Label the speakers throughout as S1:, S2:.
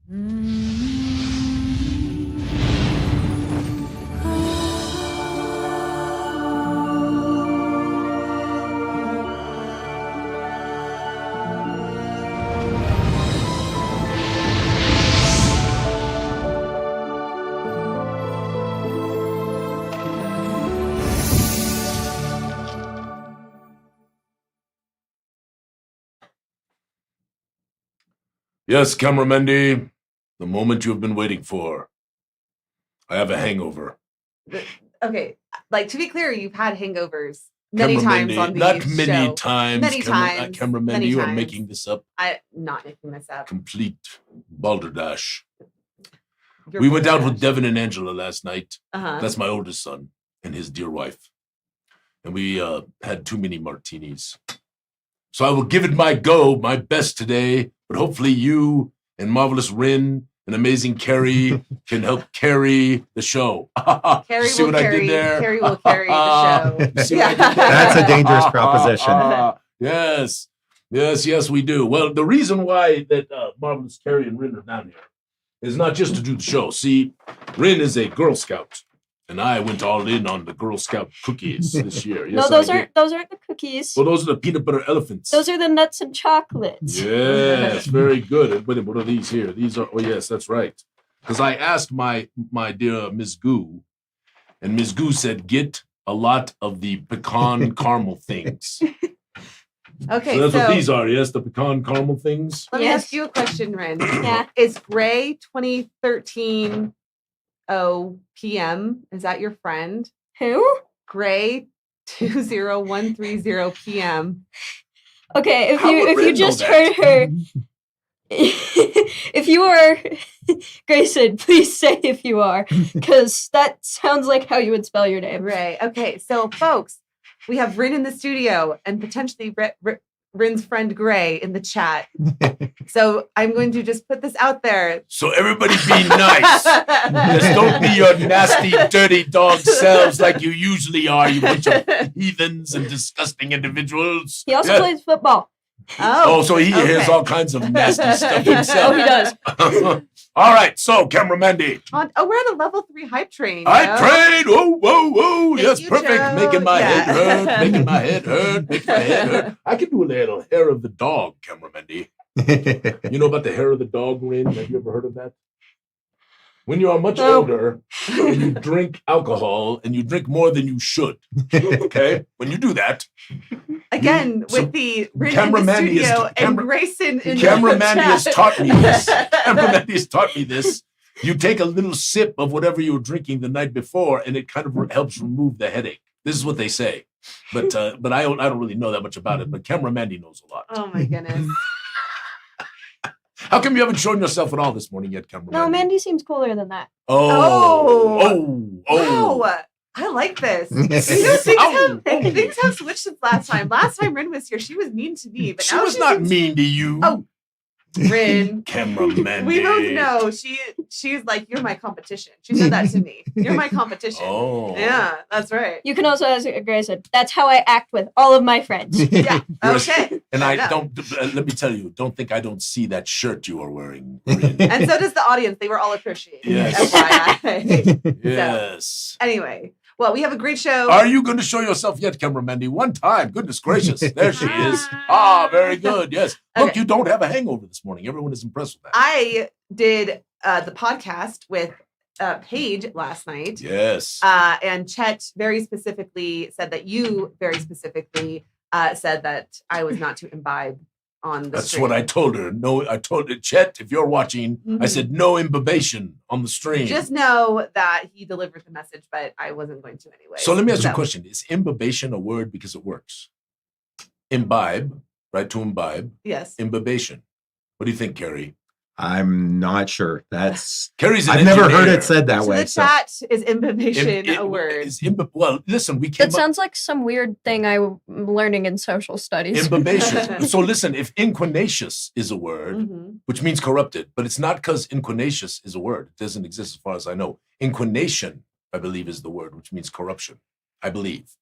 S1: Yes, Cameramendi, the moment you have been waiting for. I have a hangover.
S2: Okay, like to be clear, you've had hangovers many times on the
S1: Not
S2: show.
S1: many times.
S2: Many times.
S1: Cameramendi, you are making this up.
S2: I'm not making this up.
S1: Complete balderdash. We went out with Devin and Angela last night. That's my oldest son and his dear wife. And we had too many martinis. So I will give it my best today, but hopefully you and Marvelous Rin and amazing Kari can help carry the show.
S2: Kari
S1: See
S2: will
S1: what
S2: carry,
S1: I did there?
S2: Kari will carry the show.
S1: You see what I did there?
S3: That's a dangerous proposition.
S1: Yes, we do. Well, the reason why that Marvelous Kari and Rin are down here is not just to do the show. See, Rin is a Girl Scout. And I went all in on the Girl Scout cookies this year. Yes,
S4: no, those aren't the cookies.
S1: Well, those are the peanut butter elephants.
S4: Those are the nuts and chocolates.
S1: Yes, very good. Wait, what are these here? These are, oh yes, that's right. Because I asked my dear Ms. Goo, and Ms. Goo said, get a lot of the pecan caramel things.
S2: Okay,
S1: so that's what these are, yes? The pecan caramel things?
S2: Let me ask you a question, Ren.
S4: Yeah.
S2: Is Gray 2013 PM? Is that your friend?
S4: Who?
S2: Gray 20130 PM.
S4: Okay, if you just heard her, if you are Grayson, please say if you are, because that sounds like how you would spell your name.
S2: Right. Okay, so folks, we have Rin in the studio and potentially Rin's friend Gray in the chat. So I'm going to just put this out there.
S1: So everybody be nice. Just don't be your nasty, dirty dog selves like you usually are, you bunch of heathens and disgusting individuals.
S4: He also plays football.
S1: Oh, so he has all kinds of nasty stuff himself.
S4: Oh, he does.
S1: All right, so Cameramendi.
S2: We're on a level 3 hype train.
S1: Hype train. Oh, yes,
S2: you,
S1: perfect.
S2: Joe.
S1: Making my head hurt. Making my head hurt. I can do a little hair of the dog, Cameramendi. You know about the hair of the dog, Rin? Have you ever heard of that? When you are much older and you drink alcohol and you drink more than you should, okay? When you do that.
S2: Again, with the Rin in the studio and Grayson in the chat.
S1: Cameramendi has taught me this. Cameramendi has taught me this. You take a little sip of whatever you were drinking the night before and it kind of helps remove the headache. This is what they say. But I don't really know that much about it. But Cameramendi knows a lot.
S2: Oh, my goodness.
S1: How come you haven't shown yourself at all this morning yet, Cameron?
S4: No, Mandy seems cooler than that.
S2: Oh. I like this. Things have switched since last time. Last time Rin was here, she was mean to me. But
S1: she
S2: now
S1: was not mean to you.
S2: Oh, Rin.
S1: Cameramendi.
S2: We both know she's like, you're my competition. She said that to me. You're my competition.
S1: Oh.
S2: Yeah, that's right.
S4: You can also ask Grayson. That's how I act with all of my friends.
S2: Yeah. Okay.
S1: And I don't, let me tell you, don't think I don't see that shirt you are wearing. Rin.
S2: And so does the audience. They were all appreciating it.
S1: Yes.
S2: FYI.
S1: Yes.
S2: So, anyway. Well, we have a great show.
S1: Are you going to show yourself yet, Cameramendi? One time. Goodness gracious. There she is. Very good. Yes. Look,
S2: Okay.
S1: you don't have a hangover this morning. Everyone is impressed with that.
S2: I did the podcast with Paige last night.
S1: Yes.
S2: And Chet very specifically said that you very specifically said that I was not to imbibe on the
S1: That's
S2: stream.
S1: what I told her. No, I told her, Chet, if you're watching, I said no imbibation on the stream.
S2: Just know that he delivered the message, but I wasn't going to anyway.
S1: So let me ask you a question. Is imbibation a word because it works? Imbibe, right? To imbibe.
S2: Yes.
S1: Imbibation. What do you think, Kari?
S3: I'm not sure. That's
S1: Kari's an
S3: I've never
S1: engineer.
S3: heard it said that
S2: So
S3: way.
S2: the chat is imbibation a word.
S1: Well, listen, we came
S4: That sounds like some weird thing I'm learning in social studies.
S1: Imbibation. So listen, if inquinacious is a word, which means corrupted, but it's not because inquinacious is a word. It doesn't exist as far as I know. Inquination, I believe, is the word, which means corruption. I believe.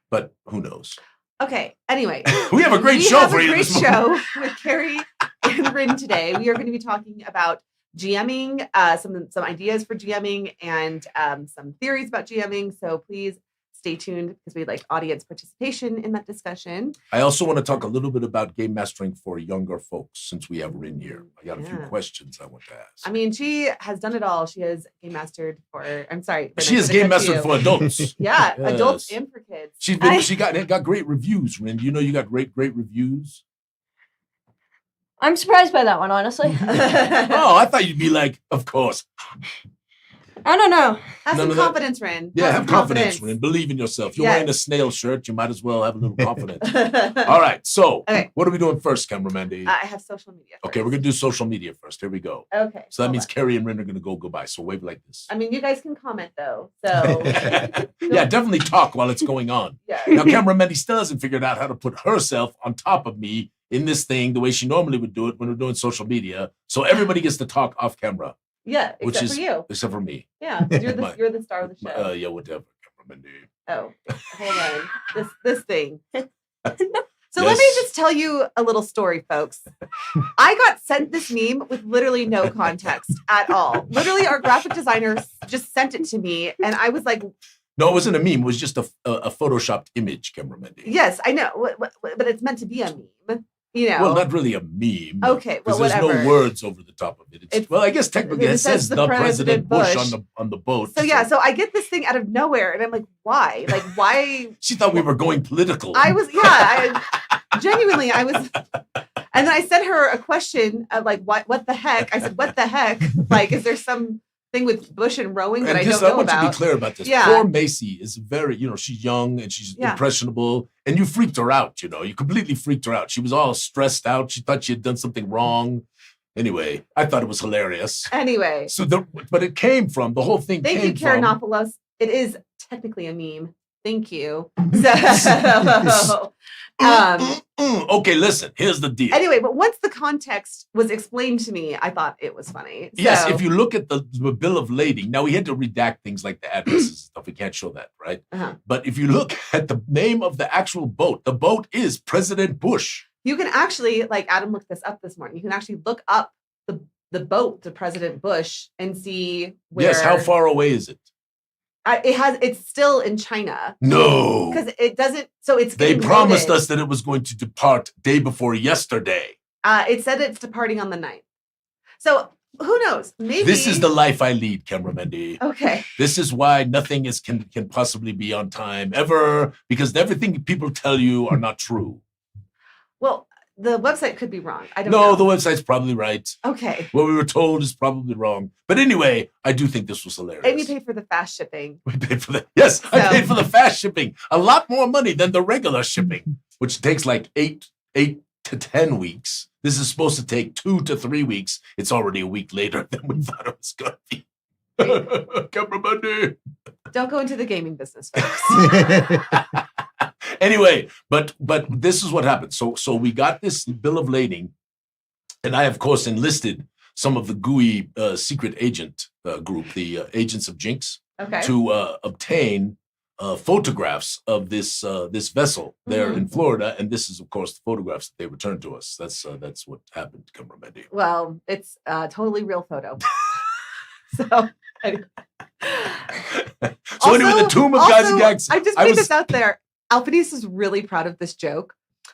S1: But who knows?
S2: Okay. Anyway,
S1: we have a great show for you this morning.
S2: We have a great show with Kari and Rin today. We are going to be talking about GMing, some ideas for GMing, and some theories about GMing. So please stay tuned because we'd like audience participation in that discussion.
S1: I also want to talk a little bit about game mastering for younger folks since we have Rin here. I got a few questions I want to ask.
S2: I mean, she has done it all. She has game mastered for, I'm sorry.
S1: She has game mastered for adults.
S2: Yeah,
S1: Yes.
S2: adults and for kids.
S1: She got great reviews, Rin. You know you got great reviews?
S4: I'm surprised by that one, honestly.
S1: Oh, I thought you'd be like, of course.
S4: I don't know.
S2: Have
S1: None
S2: some
S1: of that.
S2: confidence, Rin.
S1: Yeah, have confidence, Rin. Believe in yourself. You're
S2: Yes.
S1: wearing a snail shirt. You might as well have a little confidence. All right. So,
S2: Okay.
S1: what are we doing first, cameraman?
S2: I have social media.
S1: Okay, we're going to do social media first. Here we go.
S2: Okay.
S1: So that
S2: hold
S1: means
S2: on.
S1: Kari and Rin are going to go goodbye. So wave like this.
S2: I mean, you guys can comment though. So
S1: Yeah, definitely talk while it's going on.
S2: yeah.
S1: Now, cameraman still hasn't figured out how to put herself on top of me in this thing the way she normally would do it when we're doing social media. So everybody gets to talk off camera,
S2: Yeah,
S1: which
S2: except
S1: is
S2: for you.
S1: except for me.
S2: Yeah, 'cause you're
S1: My-
S2: you're the star of the show.
S1: Yeah, whatever, cameraman.
S2: Oh, hold on. This thing. So let me
S1: Yes.
S2: just tell you a little story, folks. I got sent this meme with literally no context at all. Literally, our graphic designer just sent it to me, and I was like,
S1: No, it wasn't a meme. It was just a photoshopped image, cameraman.
S2: "Yes, I know, but it's meant to be a meme." You know.
S1: Well, not really a meme.
S2: Okay, well,
S1: because there's
S2: whatever.
S1: no words over the top of it.
S2: It's-
S1: Well, I guess technically
S2: it
S1: it
S2: says
S1: says
S2: the
S1: the
S2: President
S1: President Bush
S2: Bush.
S1: on the boat.
S2: So yeah, so I get this thing out of nowhere, and I'm like, "Why? Like, why?"
S1: She thought we were going political.
S2: I was, genuinely, I was, and then I sent her a question of like, what the heck? I said, what the heck? Like, is there some thing with Bush and rowing that
S1: And
S2: I
S1: just,
S2: don't know
S1: want to be
S2: about?
S1: clear about this.
S2: Yeah.
S1: Poor Macy is very, she's young and she's
S2: Yeah.
S1: impressionable, and you freaked her out. You completely freaked her out. She was all stressed out. She thought she had done something wrong. Anyway, I thought it was hilarious.
S2: Anyway,
S1: So, but it came from the whole thing.
S2: thank
S1: came
S2: you,
S1: from,
S2: Karanopoulos. It is technically a meme. Thank you. So,
S1: Okay, listen. Here's the deal.
S2: anyway, but once the context was explained to me, I thought it was funny.
S1: Yes,
S2: So-
S1: if you look at the bill of lading, now we had to redact things like the addresses and stuff. We can't show that, right?
S2: Uh-huh.
S1: But if you look at the name of the actual boat, the boat is President Bush.
S2: You can actually, like Adam looked this up this morning. You can actually look up the boat to President Bush and see where.
S1: Yes, how far away is it?
S2: It's still in China
S1: No.
S2: because it doesn't. So it's
S1: They
S2: getting
S1: promised
S2: loaded.
S1: us that it was going to depart day before yesterday.
S2: It said it's departing on the 9th. So who knows? Maybe
S1: This is the life I lead, cameraman.
S2: Okay.
S1: This is why nothing can possibly be on time ever, because everything people tell you are not true.
S2: Well, the website could be wrong. I don't know.
S1: No, the website's probably right.
S2: Okay.
S1: What we were told is probably wrong. But anyway, I do think this was hilarious.
S2: And you paid for the fast shipping.
S1: We paid for that. Yes, I
S2: So-
S1: paid for the fast shipping. A lot more money than the regular shipping, which takes like eight to 10 weeks. This is supposed to take 2 to 3 weeks. It's already a week later than we thought it was going to be. Cameraman.
S2: Don't go into the gaming business, folks.
S1: Anyway, but this is what happened. So we got this bill of lading, and I of course enlisted some of the Gooey secret agent group, the agents of Jinx,
S2: Okay.
S1: to obtain photographs of this vessel there in Florida, and this is of course the photographs that they returned to us. That's what happened, cameraman.
S2: Well, it's a totally real photo. So, anyway.
S1: So anyway, the tomb of guys and gags.
S2: I just made this out there. Alphinius is really proud of this joke.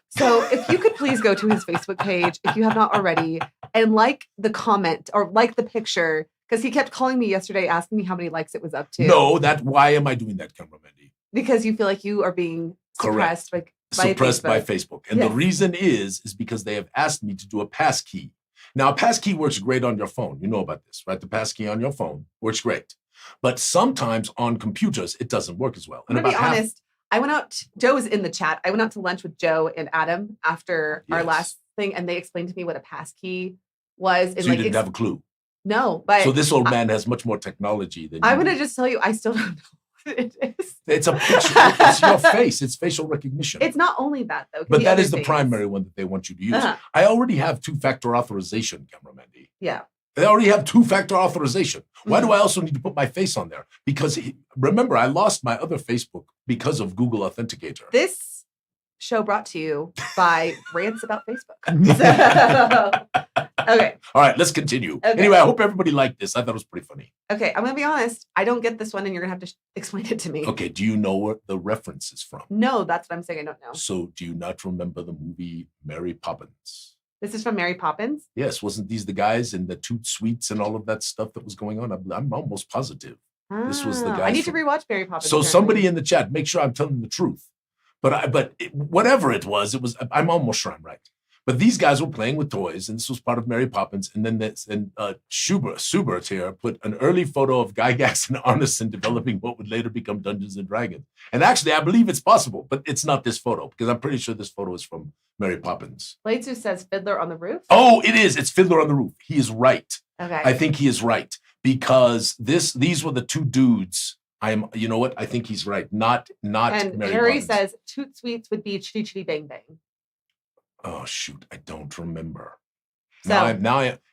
S2: So if you could please go to his Facebook page, if you have not already, and like the comment or like the picture, because he kept calling me yesterday asking me how many likes it was up to.
S1: No, why am I doing that, cameraman?
S2: Because you feel like you are being suppressed by
S1: Suppressed by
S2: Facebook.
S1: Facebook. And
S2: Yes.
S1: the reason is because they have asked me to do a passkey. Now, a passkey works great on your phone. You know about this, right? The passkey on your phone works great. But sometimes on computers, it doesn't work as well.
S2: I'm going to be honest. I went out, Joe's in the chat. I went out to lunch with Joe and Adam after our
S1: Yes.
S2: last thing, and they explained to me what a passkey was. And
S1: So you didn't have a clue.
S2: No, but
S1: So this old man has much more technology than you.
S2: I'm going
S1: do.
S2: to just tell you, I still don't know what it is.
S1: It's a picture. It's your face. It's facial recognition.
S2: It's not only that, though. it could
S1: But
S2: be
S1: that
S2: other
S1: is the
S2: things.
S1: primary one that they want you to use.
S2: Uh-huh.
S1: I already have two-factor authorization, cameraman.
S2: Yeah.
S1: They already have two-factor authorization. Why do I also need to put my face on there? Because remember, I lost my other Facebook because of Google Authenticator.
S2: This show brought to you by rants about Facebook. So, okay.
S1: All right, let's continue.
S2: Okay.
S1: Anyway, I hope everybody liked this. I thought it was pretty funny.
S2: Okay, I'm gonna be honest. I don't get this one, and you're gonna have to explain it to me.
S1: Okay, do you know what the reference is from?
S2: No, that's what I'm saying. I don't know.
S1: So, do you not remember the movie Mary Poppins?
S2: This is from Mary Poppins.
S1: Yes, wasn't these the guys in the toot sweets and all of that stuff that was going on? I'm almost positive. This was the
S2: I
S1: guys
S2: need to
S1: from-
S2: rewatch Mary Poppins.
S1: So
S2: apparently.
S1: somebody in the chat, make sure I'm telling the truth. Whatever it was, I'm almost sure I'm right. But these guys were playing with toys, and this was part of Mary Poppins. And then Schubert here put an early photo of Gygax and Arneson developing what would later become Dungeons and Dragons. And actually, I believe it's possible, but it's not this photo because I'm pretty sure this photo is from Mary Poppins.
S2: Bladesu says Fiddler on the Roof.
S1: Oh, it is. It's Fiddler on the Roof. He is right.
S2: Okay.
S1: I think he is right because these were the two dudes. You know what? I think he's right. Not
S2: and
S1: Mary
S2: Harry
S1: Poppins.
S2: says Toot Sweets would be Chitty Chitty Bang Bang.
S1: Oh shoot, I don't remember.
S2: So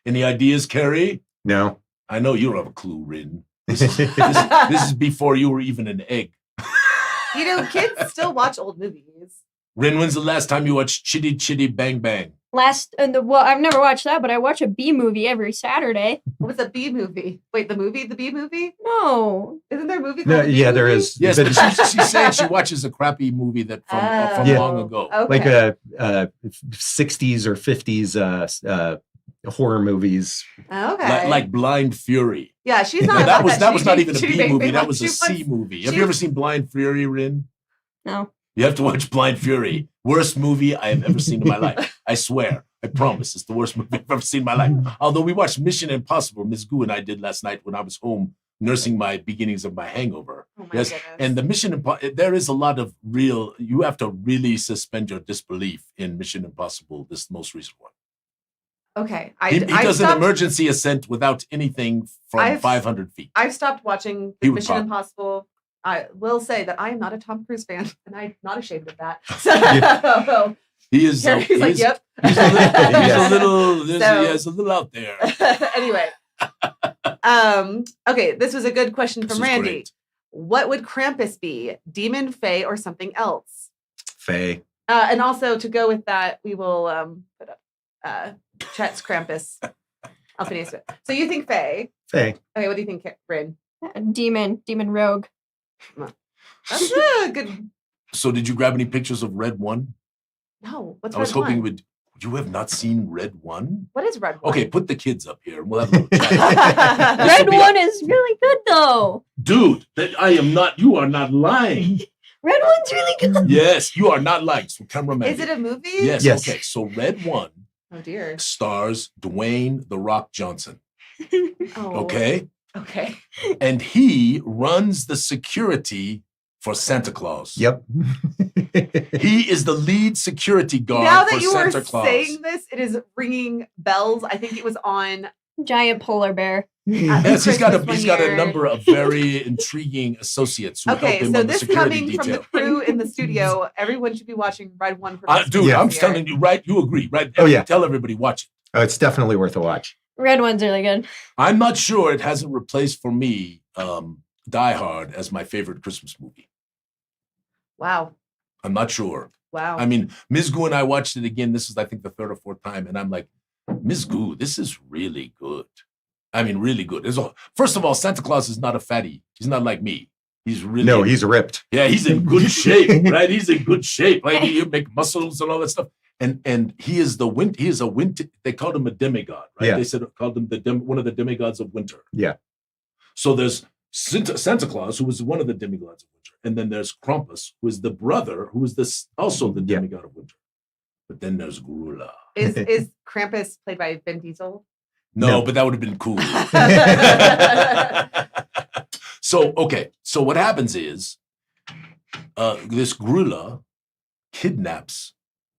S1: Any ideas, Kari?
S3: No.
S1: I know you don't have a clue, Rin. This is before you were even an egg.
S2: you know, kids still watch old movies.
S1: Rin, when's the last time you watched Chitty Chitty Bang Bang?
S4: I've never watched that, but I watch a B movie every Saturday.
S2: What's a B movie? Wait, the B movie?
S4: No.
S2: Isn't there a movie called
S3: No,
S2: The B
S3: yeah, there
S2: Movie?
S3: is.
S1: Yes,
S3: But
S1: but she's saying she watches a crappy movie that from
S3: Yeah.
S1: long ago.
S2: Okay.
S3: like a 60s or 50s horror movies.
S2: Okay.
S1: Like Blind Fury.
S2: yeah, she's
S1: No,
S2: not.
S1: that
S2: about
S1: was
S2: Chitty
S1: not even a
S2: Chitty
S1: B
S2: Bang
S1: movie.
S2: Bang
S1: That
S2: like
S1: was a
S2: she
S1: C
S2: wants-
S1: movie. Have
S2: she-
S1: you ever seen Blind Fury, Rin?
S4: No.
S1: You have to watch Blind Fury. Worst movie I have ever seen in my life. I swear. I promise. It's the worst movie I've ever seen in my life. Although we watched Mission Impossible, Miss Goo and I did last night when I was home nursing my beginnings of my hangover.
S2: Oh my
S1: Yes.
S2: goodness.
S1: And the Mission Impossible, there is a lot of you have to really suspend your disbelief in Mission Impossible, this most recent one.
S2: okay,
S1: He does an emergency ascent without anything from
S2: I've-
S1: 500 feet.
S2: I've stopped watching
S1: He would
S2: Mission
S1: pop.
S2: Impossible. I will say that I am not a Tom Cruise fan, and I'm not ashamed of that. So
S1: He is.
S2: Carrie's like, yep.
S1: He's
S3: Yes.
S1: a little out there.
S2: Anyway, okay, this was a good question
S1: This
S2: from
S1: is
S2: Randy.
S1: great.
S2: What would Krampus be? Demon, Fae, or something else?
S3: Faye.
S2: And also to go with that, we will put up Chet's Krampus. Alphinius Goo. So you think Fae?
S3: Faye.
S2: Okay, what do you think, Rin?
S4: Demon rogue.
S2: That's a good.
S1: So, did you grab any pictures of Red One?
S2: No, what's
S1: I was
S2: Red
S1: hoping
S2: One?
S1: you have not seen Red One?
S2: What is Red One?
S1: Okay, put the kids up here and we'll have a little chat. This
S4: Red
S1: will be-
S4: one is really good though.
S1: Dude, you are not lying.
S4: Red one's really good.
S1: Yes, you are not lying. So, cameraman.
S2: Is it a movie?
S1: Yes,
S3: Yes.
S1: okay. So, Red One
S2: Oh dear.
S1: stars Dwayne The Rock Johnson.
S2: Oh.
S1: Okay?
S2: Okay.
S1: And he runs the security for Santa Claus.
S3: Yep.
S1: He is the lead security guard
S2: Now
S1: for
S2: that you
S1: Santa
S2: are
S1: Claus.
S2: saying this, it is ringing bells. I think it was on.
S4: Giant polar bear.
S1: Yes, he's got
S2: Christmas
S1: a
S2: one year.
S1: number of very intriguing associates who help
S2: Okay,
S1: him
S2: so
S1: on the
S2: this
S1: security
S2: coming from the
S1: detail.
S2: crew in the studio, everyone should be watching Red One for Christmas
S1: Dude,
S3: Yeah.
S1: I'm
S2: this
S1: telling
S2: year.
S1: you, right? You agree, right?
S3: Oh, yeah.
S1: Tell everybody, watch it.
S3: Oh, it's definitely worth a watch.
S4: Red one's really good.
S1: I'm not sure it hasn't replaced for me Die Hard as my favorite Christmas movie.
S2: Wow.
S1: I'm not sure.
S2: Wow.
S1: I mean, Ms. Goo and I watched it again. This is, I think, the third or fourth time. And I'm like, Ms. Goo, this is really good. I mean, really good. First of all, Santa Claus is not a fatty. He's not like me. He's really
S3: No, he's ripped.
S1: Yeah, he's in good shape, right? He's in good shape. Like you make muscles and all that stuff. And he is a winter. They called him a demigod, right?
S3: Yeah.
S1: They called him one of the demigods of winter.
S3: Yeah.
S1: So there's Santa Claus, who was one of the demigods of winter, and then there's Krampus, who is the brother, who is also the
S3: Yeah.
S1: demigod of winter. But then there's Grula.
S2: is Krampus played by Vin Diesel?
S1: No,
S3: No.
S1: but that would have been cool. So what happens is this Grula kidnaps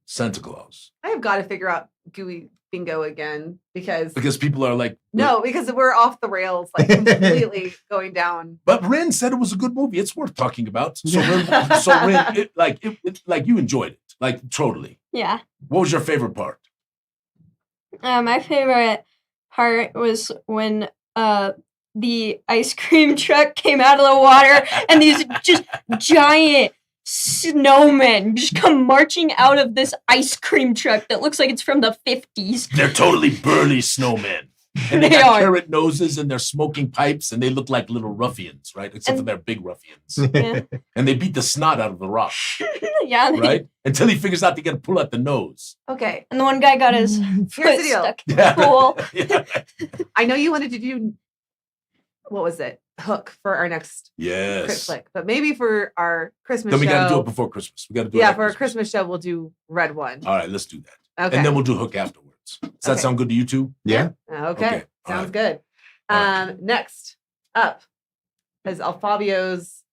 S1: Santa Claus
S2: I have got to figure out Gooey Bingo again because
S1: people are like,
S2: no, because we're off the rails, like completely going down.
S1: But Rin said it was a good movie. It's worth talking about. So
S3: Yeah.
S1: Rin, like you enjoyed it, like totally.
S4: Yeah.
S1: What was your favorite part?
S4: My favorite part was when the ice cream truck came out of the water and these just giant snowmen just come marching out of this ice cream truck that looks like it's from the 50s.
S1: They're totally burly snowmen. And they got carrot noses and they're smoking pipes and they look like little ruffians, right? Except for they're big ruffians.
S4: Yeah.
S1: And they beat the snot out of the rock,
S4: Yeah.
S1: right? Until he figures out they got to pull out the nose.
S2: Okay.
S4: And the one guy got his
S2: Here's
S4: foot
S2: the deal.
S4: stuck in
S1: Yeah.
S4: the pool.
S1: Yeah.
S2: I know you wanted to do, what was it? Hook for our next Crit
S1: Yes.
S2: Flick. But maybe for our Christmas
S1: Then we got to do
S2: show.
S1: it before Christmas. We got to do it.
S2: Yeah,
S1: at
S2: for our Christmas show, we'll do Red One.
S1: All right, let's do that.
S2: Okay.
S1: And then we'll do Hook afterwards. Does that
S2: Okay.
S1: sound good to you two?
S3: Yeah.
S2: Okay.
S1: Okay. All
S2: Sounds
S1: right.
S2: good.
S1: All right.
S2: Next up is Alfabio's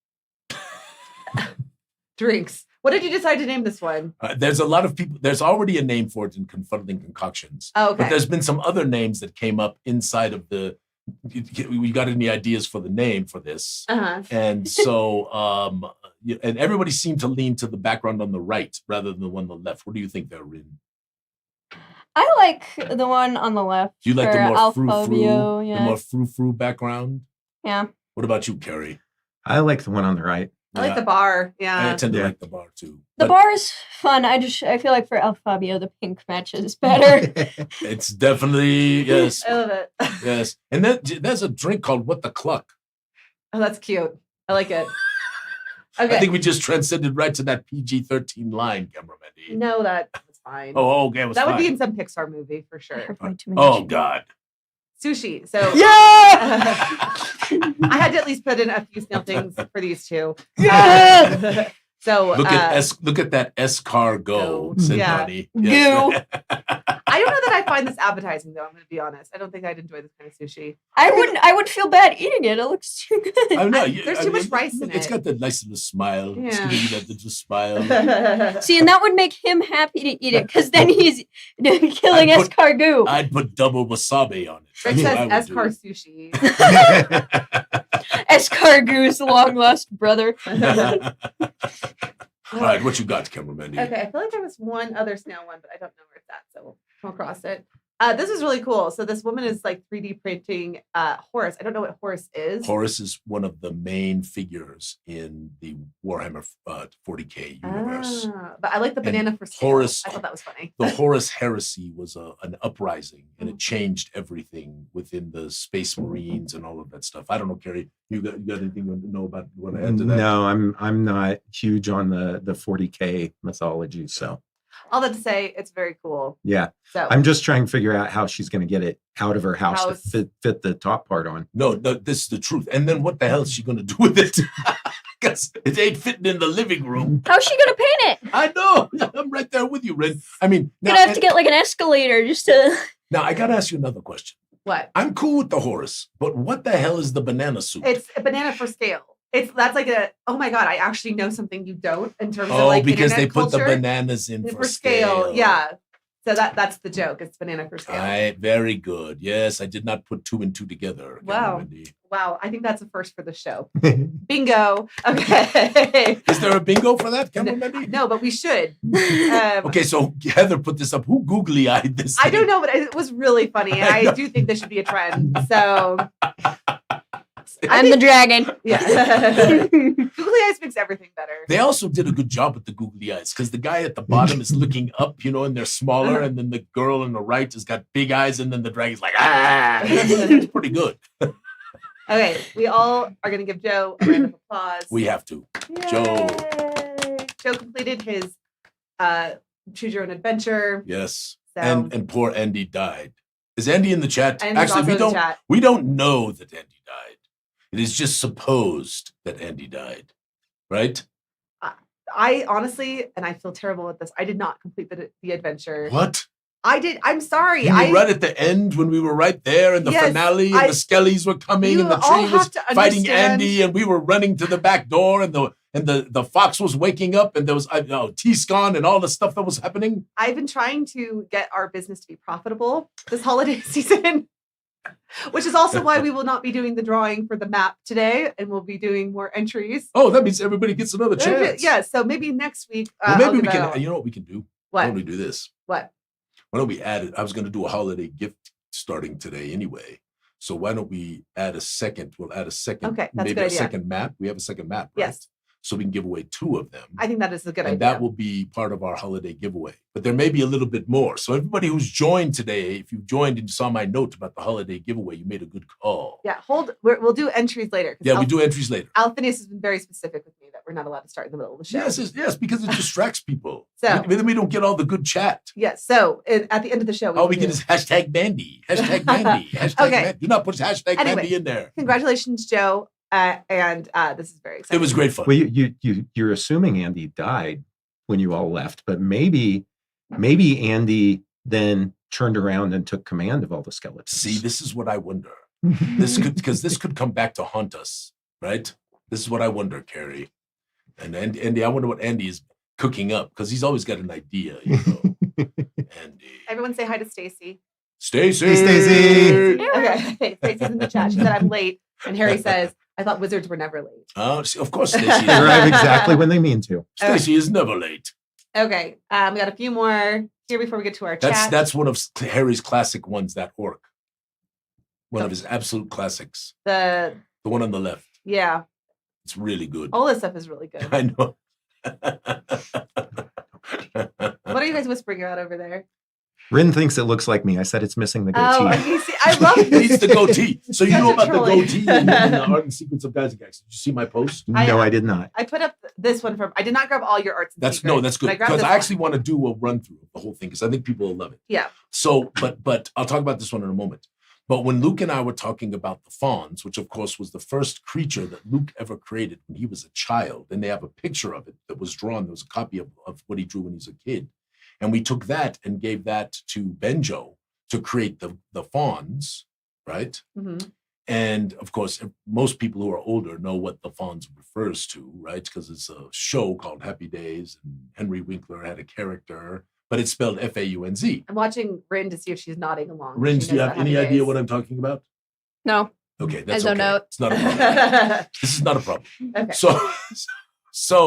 S2: drinks. What did you decide to name this one?
S1: There's a lot of people. There's already a name for it in Confounding Concoctions.
S2: Oh, okay.
S1: But there's been some other names that came up inside of the. We got any ideas for the name for this?
S2: Uh-huh.
S1: And so, and everybody seemed to lean to the background on the right rather than the one on the left. What do you think they're in?
S4: I like the one on the left.
S1: Do you like the
S4: for
S1: more frou-frou,
S4: Alfabio,
S1: the
S4: yeah.
S1: more frou-frou background?
S4: Yeah.
S1: What about you, Kari?
S3: I like the one on the right.
S2: I like the bar.
S1: I
S2: Yeah.
S1: tend to
S3: Yeah.
S1: like the bar too.
S4: The
S1: But
S4: bar is fun. I feel like for Alfabio, the pink matches better.
S1: it's definitely yes,
S2: I love it.
S1: yes. And then there's a drink called What the Cluck.
S2: Oh, that's cute. I like it. Okay.
S1: I think we just transcended right to that PG-13 line, cameraman.
S2: No, that's fine.
S1: Oh, okay. It was
S2: that would
S1: fine.
S2: be in some Pixar movie for sure.
S4: Way too many
S1: Oh
S4: chicken.
S1: God.
S2: Sushi. So
S1: Yeah.
S2: I had to at least put in a few snail things for these two.
S1: Yeah.
S2: So
S1: Look at that escargot,
S2: Go.
S1: said
S2: Yeah.
S1: Donnie.
S4: Goo.
S2: I don't know that I find this appetizing though. I'm going to be honest. I don't think I'd enjoy this kind of sushi.
S4: I would feel bad eating it. It looks too good.
S1: I know.
S2: There's too much rice in
S1: It's
S2: it.
S1: got that nice little smile. It's
S2: Yeah.
S1: giving you that little smile.
S4: See, and that would make him happy to eat it, because then he's killing
S1: I'd put-
S4: escargot.
S1: I'd put double wasabi on it.
S2: Rick
S1: That's what I
S2: says
S1: would
S2: escar
S1: do.
S2: sushi.
S4: Escargot's long lost brother.
S1: All right, what you got, cameraman?
S2: Okay, I feel like there was one other snail one, but I don't know where it's at, so we'll come across it. This is really cool. So this woman is like 3D printing Horus. I don't know what Horus is.
S1: Horus is one of the main figures in the Warhammer 40K universe.
S2: But I like the
S1: And
S2: banana for scale.
S1: Horus-
S2: I thought that was funny.
S1: The Horus heresy was an uprising, and it changed everything within the Space Marines and all of that stuff. I don't know, Kari, you got anything you know about? You want to add to that?
S3: No, I'm not huge on the 40K mythology, so
S2: All that to say, it's very cool.
S3: yeah.
S2: So
S3: I'm just trying to figure out how she's going to get it out of her house. To fit the top part on.
S1: No, this is the truth. And then what the hell is she going to do with it? Because it ain't fitting in the living room.
S4: How's she gonna paint it?
S1: I know. I'm right there with you, Ren. I mean,
S4: Gonna have to get like an escalator just to.
S1: now I got to ask you another question.
S2: what?
S1: I'm cool with the Horus, but what the hell is the banana soup?
S2: It's a banana for scale. That's like oh my god, I actually know something you don't in terms of
S1: Oh,
S2: like
S1: because they
S2: internet
S1: put the
S2: culture.
S1: bananas in
S2: for scale. Yeah. So that's the joke. It's banana for scale.
S1: All right, very good. Yes, I did not put 2 and 2 together.
S2: Wow.
S1: Wendy.
S2: Wow, I think that's a first for the show. Bingo. Okay.
S1: Is there a bingo for that, Cameron Wendy?
S2: No, but we should.
S1: Okay, so Heather put this up. Who googly-eyed this?
S2: I don't
S1: thing?
S2: know, but it was really funny, and
S1: I know.
S2: I do think this should be a trend. So
S4: I'm the dragon.
S2: yeah, googly eyes makes everything better.
S1: They also did a good job with the googly eyes because the guy at the bottom is looking up, and they're smaller, and then the girl on the right has got big eyes, and then the dragon's like, ah! It's pretty good.
S2: Okay, we all are going to give Joe a round of applause.
S1: We have to.
S2: Yay!
S1: Joe.
S2: Joe completed his choose your own adventure.
S1: Yes.
S2: So
S1: And poor Andy died. Is Andy in the chat?
S2: and he's
S1: Actually,
S2: also
S1: we
S2: in the
S1: don't
S2: chat.
S1: we don't know that Andy died. It is just supposed that Andy died. Right?
S2: I honestly, and I feel terrible with this, I did not complete the adventure.
S1: What?
S2: I did. I'm sorry.
S1: You were right at the end when we were right there in the
S2: Yes,
S1: finale and the skellies were coming
S2: You
S1: and the
S2: all
S1: tree was
S2: have to
S1: fighting
S2: understand-
S1: Andy and we were running to the back door and the fox was waking up and there was T-Scon and all the stuff that was happening.
S2: I've been trying to get our business to be profitable this holiday season, which is also why we will not be doing the drawing for the map today, and we'll be doing more entries.
S1: Oh, that means everybody gets another chance.
S2: Yeah, so maybe next week.
S1: Well, maybe
S2: I'll
S1: we
S2: give
S1: can.
S2: out-
S1: You know what we can do? Why
S2: What?
S1: don't we do this?
S2: What?
S1: Why don't we add it? I was going to do a holiday gift starting today anyway. So why don't we add a second? We'll add a second.
S2: Okay, that's a
S1: maybe
S2: good
S1: a
S2: idea.
S1: second map. We have a second map, right?
S2: Yes.
S1: so we can give away 2 of them.
S2: I think that is a good
S1: and
S2: idea.
S1: that will be part of our holiday giveaway. But there may be a little bit more. So everybody who's joined today, if you joined and saw my note about the holiday giveaway, you made a good call.
S2: Yeah, we'll do entries later.
S1: Yeah, we do entries later.
S2: Alphinius has been very specific with me that we're not allowed to start in the middle of the show.
S1: Yes, because it distracts people.
S2: So
S1: then we don't get all the good chat.
S2: Yes. So at the end of the show,
S1: all we get is hashtag Mandy. Hashtag Mandy. Hashtag
S2: Okay.
S1: Mandy. Do not put hashtag Mandy in there.
S2: Congratulations, Joe. And this is very exciting.
S1: It was great fun.
S3: Well, you're assuming Andy died when you all left, but maybe Andy then turned around and took command of all the skeletons.
S1: See, this is what I wonder. This could come back to haunt us, right? This is what I wonder, Kari. And Andy, I wonder what Andy is cooking up because he's always got an idea, you know. Andy.
S2: Everyone say hi to Stacy.
S1: Stacy.
S3: Hey, Stacy.
S2: Okay, Stacy's in the chat. She said I'm late, and Harry says I thought wizards were never late.
S1: Oh, of course, Stacy.
S3: They arrive exactly when they mean to.
S1: Stacy is never late.
S2: Okay, we got a few more here before we get to our chat.
S1: That's one of Harry's classic ones. That orc, one of his absolute classics.
S2: The
S1: one on the left.
S2: Yeah,
S1: it's really good.
S2: All this stuff is really good.
S1: I know.
S2: What are you guys whispering about over there?
S3: Rin thinks it looks like me. I said it's missing the goatee.
S2: Oh, you see, I love
S1: it. Needs the goatee. So you
S2: Such
S1: know
S2: a
S1: about the
S2: trolley.
S1: goatee in the Art and Secrets of Guys and Gags. Did you see my post?
S3: No, I did not.
S2: I put up this one from. I did not grab all your arts. And
S1: That's
S2: secrets,
S1: good
S2: but grabbed
S1: because
S2: this
S1: I actually
S2: one.
S1: want to do a run through of the whole thing because I think people will love it.
S2: Yeah.
S1: So, but I'll talk about this one in a moment. But when Luke and I were talking about the fawns, which of course was the first creature that Luke ever created when he was a child, and they have a picture of it that was drawn. There was a copy of what he drew when he was a kid. And we took that and gave that to Benjo to create the fawns, right?
S2: Mm-hmm.
S1: And of course, most people who are older know what the fawns refers to, right? Because it's a show called Happy Days, and Henry Winkler had a character, but it's spelled F-A-U-N-Z.
S2: I'm watching Rin to see if she's nodding along.
S1: Rin, do you have any idea what I'm talking about?
S4: No.
S1: Okay, that's
S4: I don't know.
S1: It's not a problem. This is not a problem.
S2: Okay.
S1: So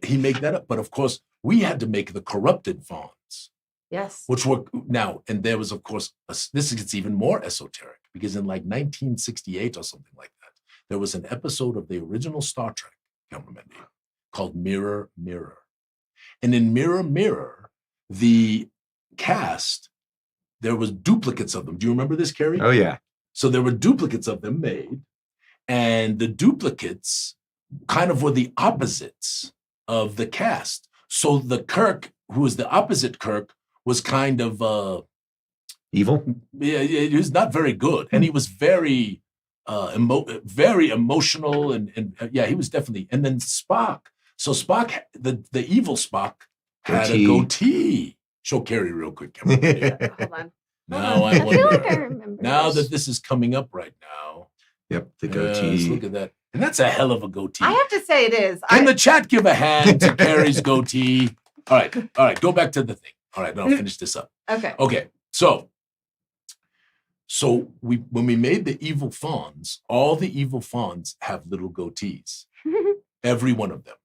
S1: he made that up, but of course we had to make the corrupted fawns.
S2: Yes.
S1: Which were now, and there was of course this gets even more esoteric because in like 1968 or something like that, there was an episode of the original Star Trek, cameraman, called Mirror Mirror, and in Mirror Mirror, the cast there was duplicates of them. Do you remember this, Kari?
S3: Oh yeah.
S1: So there were duplicates of them made, and the duplicates kind of were the opposites of the cast. So the Kirk, who was the opposite Kirk, was kind of
S3: evil.
S1: Yeah, he was not very good, and he was very, very emotional, and yeah, he was definitely. And then Spock. So Spock, the evil Spock, had a goatee. Show Kari real quick. Hold
S2: on.
S1: Now I wonder.
S4: feel like I remember.
S1: Now that this is coming up right now.
S3: Yep, the goatee.
S1: Look at that. And that's a hell of a goatee.
S2: I have to say it is.
S1: Can the chat give a hand to Kari's goatee? All right. Go back to the thing. All right, then I'll finish this up.
S2: Okay.
S1: So when we made the evil fawns, all the evil fawns have little goatees. Every one of them.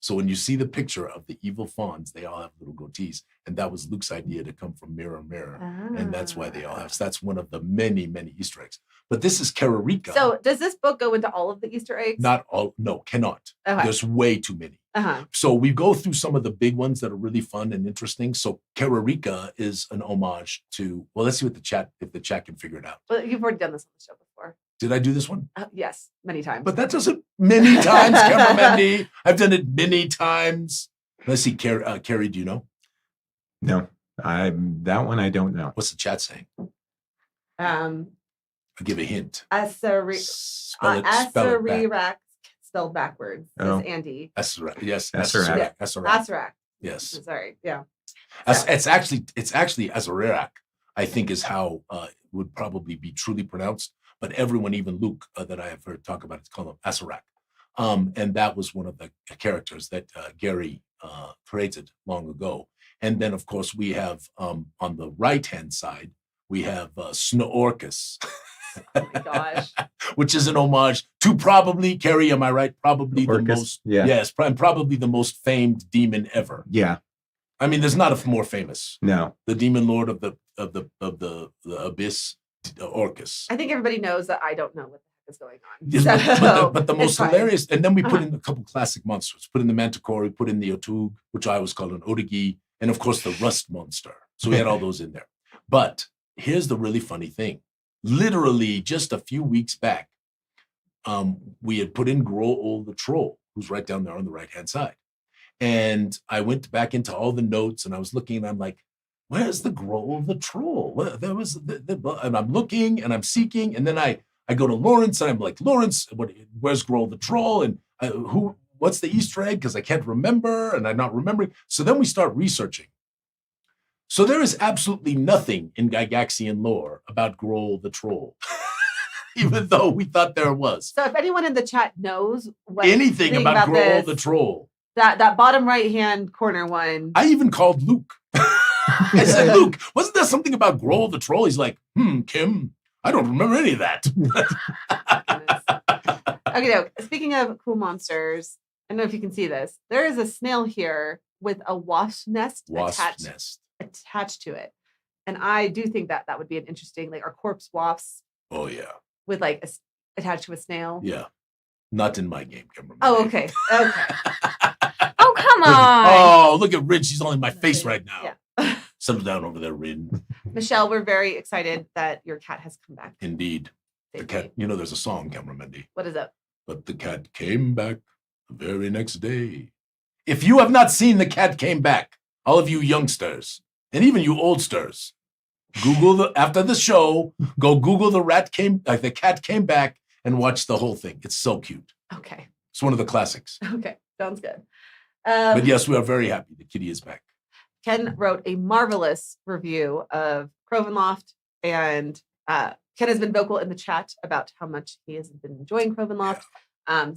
S1: So when you see the picture of the evil fawns, they all have little goatees. And that was Luke's idea to come from Mirror Mirror. And that's why they all have. So that's one of the many, many Easter eggs. But this is Kararika.
S2: So does this book go into all of the Easter eggs?
S1: Not all. No, cannot.
S2: Okay.
S1: There's way too many.
S2: Uh-huh.
S1: So we go through some of the big ones that are really fun and interesting. So Kararika is an homage to, well, let's see if the chat can figure it out.
S2: Well, you've already done this on the show before.
S1: Did I do this one?
S2: Yes, many times.
S1: But that doesn't many times, Cameraman. I've done it many times. Let's see, Kari, do you know?
S3: No, that one I don't know.
S1: What's the chat saying?
S2: I'll
S1: give a hint.
S2: Spell it back. Spelled backwards.
S3: Oh.
S2: Is Andy.
S1: Yes.
S3: Asarak.
S2: Asarak.
S1: Yes.
S2: Sorry. Yeah.
S1: It's actually Asarak, I think is how it would probably be truly pronounced. But everyone, even Luke, that I have heard talk about, it's called him Asarak. And that was one of the characters that Gary created long ago. And then, of course, we have on the right-hand side, we have Snoorcus.
S2: Oh my gosh.
S1: Which is an homage to probably, Kari, am I right? Probably
S3: Orcus,
S1: the most,
S3: yeah.
S1: Yes, probably the most famed demon ever.
S3: Yeah.
S1: I mean, there's not a more famous.
S3: No.
S1: The demon lord of the abyss, Orcus.
S2: I think everybody knows that I don't know what is going on.
S1: Yes, but the
S2: it's
S1: most
S2: fine.
S1: hilarious, and then we put in a couple classic monsters. Put in the Manticore, we put in the Otug, which I always call an Odigi, and of course the Rust Monster. So we had all those in there. But here's the really funny thing. Literally just a few weeks back, we had put in Grohl the Troll, who's right down there on the right-hand side. And I went back into all the notes and I was looking and I'm like, where's the Grohl the Troll? Well, there was and I'm looking and I'm seeking. And then I go to Lawrence and I'm like, Lawrence, where's Grohl the Troll? And what's the Easter egg? Because I can't remember and I'm not remembering. So then we start researching. So there is absolutely nothing in Gygaxian lore about Grohl the Troll, even though we thought there was.
S2: So if anyone in the chat knows
S1: anything about Grohl the Troll,
S2: that bottom right-hand corner one.
S1: I even called Luke. I said, Luke, wasn't there something about Grohl the Troll? He's like, Kim, I don't remember any of that.
S2: Okay, no. Speaking of cool monsters, I don't know if you can see this. There is a snail here with a wasp nest attached to it. And I do think that would be an interesting, like our corpse wasps.
S1: Oh, yeah.
S2: With like attached to a snail.
S1: Yeah. Not in my game, Cameron.
S2: Oh, okay. Okay.
S4: Oh, come on.
S1: Look at Rin. She's all in my face right now.
S2: Yeah.
S1: Settle down over there, Rin.
S2: Michelle, we're very excited that your cat has come back.
S1: Indeed. The cat, there's a song, Cameron Mendy.
S2: What is it?
S1: But the cat came back the very next day. If you have not seen The Cat Came Back, all of you youngsters, and even you oldsters, after the show, go Google the cat came back and watch the whole thing. It's so cute.
S2: Okay.
S1: It's one of the classics.
S2: Okay. Sounds good.
S1: But yes, we are very happy. The kitty is back.
S2: Ken wrote a marvelous review of Crovenloft, and Ken has been vocal in the chat about how much he has been enjoying Crovenloft.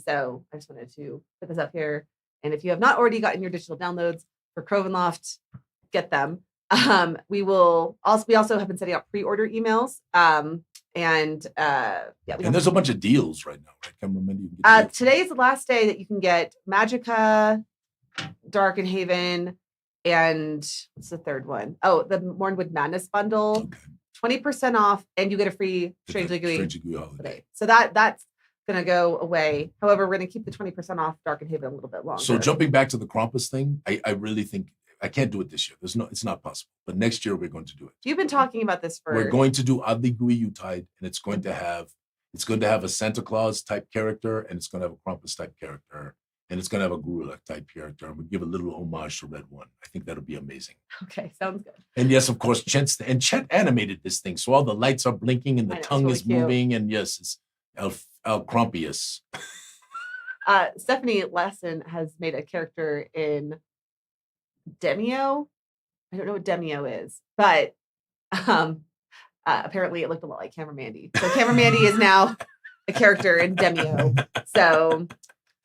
S2: So I just wanted to put this up here. And if you have not already gotten your digital downloads for Crovenloft, get them. We also have been setting out pre-order emails. And there's
S1: a bunch of deals right now, right? Come remember,
S2: today's the last day that you can get Magicka, Dark and Haven, and what's the third one? Oh, the Mornwood Madness bundle. Okay. 20% off, and you get a free Strangely Gooey holiday. So that's gonna go away. However, we're gonna keep the 20% off Dark and Haven a little bit longer.
S1: So jumping back to the Krampus thing, I really think I can't do it this year. It's not possible. But next year we're going to do it.
S2: You've been talking about this for.
S1: We're going to do Oddly Gooey Yuletide, and it's going to have a Santa Claus type character, and it's going to have a Krampus type character, and it's going to have a Gurulak type character, and we give a little homage to Red One. I think that'll be amazing.
S2: Okay, sounds good.
S1: And yes, of course, Chet animated this thing, so all the lights are blinking and the tongue is moving, and yes, it's El Krampius.
S2: Stephanie Lesson has made a character in Demio. I don't know what Demio is, but apparently it looked a lot like Camera Mandy. So Camera Mandy is now a character in Demio. So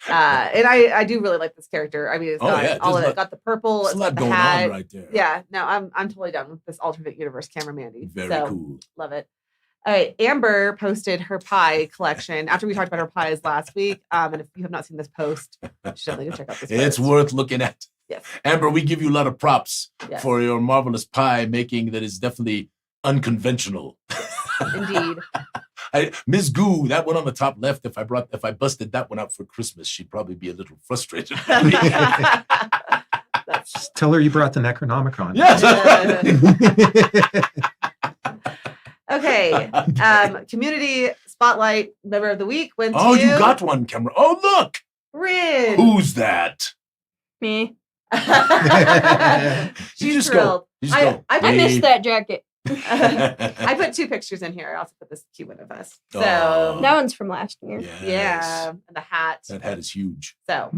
S2: and I do really like this character. I mean, it's got all of it. It's got the purple.
S1: It's a lot going on right there.
S2: Yeah, no, I'm totally done with this alternate universe Camera Mandy.
S1: Very cool. Love
S2: it. All right, Amber posted her pie collection after we talked about her pies last week. And if you have not seen this post, you should definitely go check out this post.
S1: It's worth looking at.
S2: Yes.
S1: Amber, we give you a lot of props for your marvelous pie making that is definitely unconventional.
S2: Indeed.
S1: Ms. Goo, that one on the top left, if I busted that one out for Christmas, she'd probably be a little frustrated.
S3: Just tell her you brought the Necronomicon.
S1: Yes.
S2: Okay. Community Spotlight Member of the Week went to...
S1: Oh, you got one, Cameron. Oh, look.
S2: Rin.
S1: Who's that?
S4: Me.
S2: She's thrilled.
S4: I missed that jacket.
S2: I put 2 pictures in here. I also put this cute one of us. So
S4: that one's from last year.
S1: Yes.
S2: Yeah, and the hat.
S1: That hat is huge.
S2: So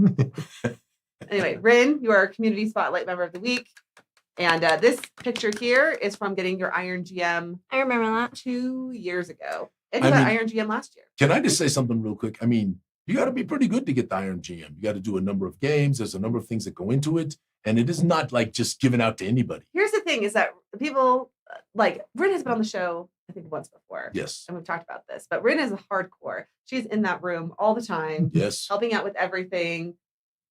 S2: anyway, Rin, you are Community Spotlight Member of the Week, and this picture here is from getting your Iron GM.
S4: I remember that
S2: 2 years ago, and you got Iron GM last year.
S1: Can I just say something real quick? I mean, you got to be pretty good to get the Iron GM. You got to do a number of games. There's a number of things that go into it. And it is not like just given out to anybody.
S2: Here's the thing is that people, like, Rin has been on the show, I think, once before.
S1: Yes.
S2: And we've talked about this. But Rin is a hardcore. She's in that room all the time.
S1: Yes.
S2: Helping out with everything.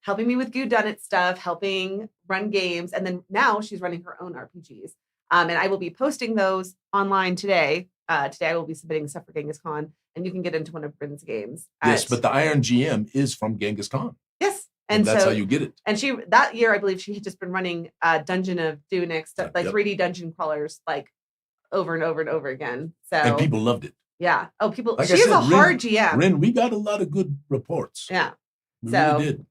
S2: Helping me with Goo Done It stuff. Helping run games. And then now she's running her own RPGs. And I will be posting those online today today I will be submitting stuff for Genghis Khan, and you can get into one of Bryn's games.
S1: Yes, but the Iron GM is from Genghis Khan.
S2: Yes.
S1: And that's
S2: so,
S1: how you get it.
S2: And that year, I believe she had just been running Dungeon of Dunix, like 3D dungeon crawlers, like over and over and over again. So
S1: and people loved it.
S2: Yeah. Oh, people.
S1: Like
S2: She's a hard GM.
S1: Rin, we got a lot of good reports.
S2: Yeah.
S1: We
S2: so
S1: really did.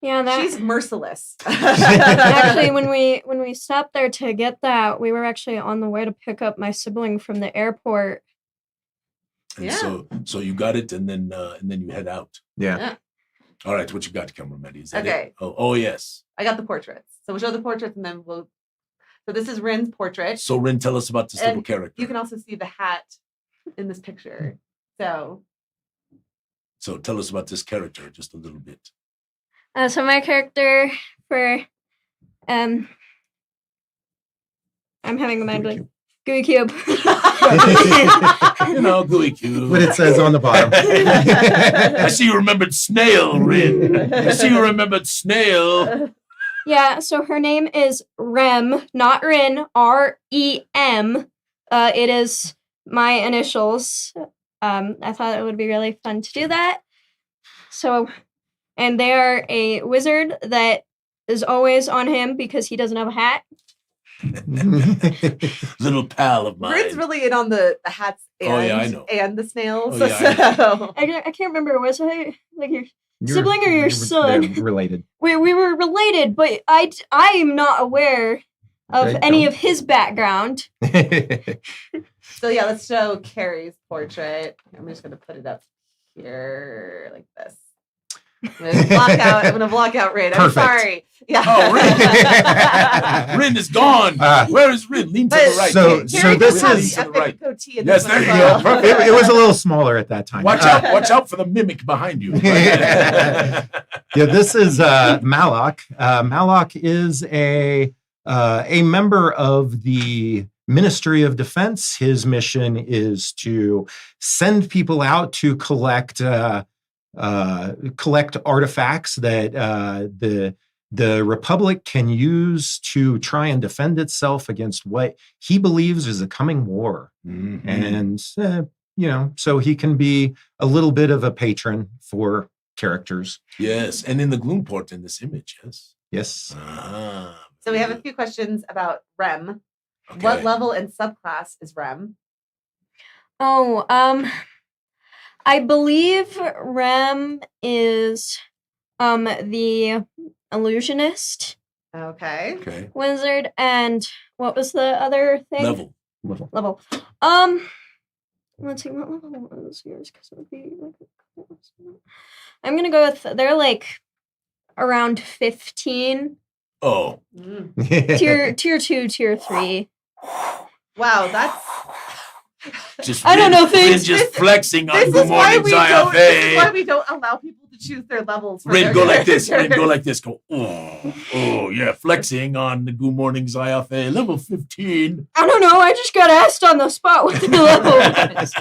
S4: Yeah,
S2: she's merciless.
S4: Actually, when we stopped there to get that, we were actually on the way to pick up my sibling from the airport.
S1: And so you got it, and then you head out.
S3: Yeah.
S1: All right, what you got, cameraman? Is that
S2: Okay.
S1: it? Oh, yes.
S2: I got the portraits. So we'll show the portraits, and then So this is Rin's portrait.
S1: So Rin, tell us about this little character.
S2: You can also see the hat in this picture. So
S1: tell us about this character just a little bit.
S4: So my character for I'm having a mind blank. Gooey Cube.
S1: Gooey Cube.
S3: What it says on the bottom.
S1: I see you remembered Snail, Rin. I see you remembered Snail.
S4: Yeah, so her name is Rem, not Rin, R-E-M. It is my initials. I thought it would be really fun to do that. So, and they are a wizard that is always on him because he doesn't have a hat.
S1: Little pal of mine.
S2: Rin's really in on the hats
S1: I know.
S2: And the snails.
S4: I can't remember. Was I like your sibling or your son?
S3: Related.
S4: We were related, but I'm not aware of any of his background.
S2: So yeah, let's show Kari's portrait. I'm just gonna put it up here like this. I'm gonna block out Rin. I'm sorry. Yeah.
S1: Oh, Rin is gone. Where is Rin? Lean to the right.
S3: So this is
S1: to the right.
S2: Yes,
S1: there you go.
S3: It was a little smaller at that time.
S1: Watch out for the mimic behind you.
S3: Yeah, this is Malak. Malak is a member of the Ministry of Defense. His mission is to send people out to collect artifacts that the Republic can use to try and defend itself against what he believes is a coming war.
S1: Mm-hmm.
S3: And so he can be a little bit of a patron for characters.
S1: Yes, and in the gloom port in this image,
S3: Yes.
S2: So we have a few questions about Rem.
S1: Okay.
S2: What level and subclass is Rem?
S4: Oh, I believe Rem is the illusionist.
S2: Okay.
S4: Wizard, and what was the other thing?
S1: Level.
S4: Let's see what level was yours, because it would be like I'm gonna go with they're like around 15.
S1: Oh.
S4: Tier 2, tier 3.
S2: Wow, that's
S4: I don't know things.
S1: Just flexing on Goo Morning,
S2: this is why we don't allow people to choose their levels.
S1: Rin, go like this. Rin, go like this. Go. Oh, yeah. Flexing on the Goo Morning Zyathé, level 15.
S4: I don't know. I just got asked on the spot what the level was.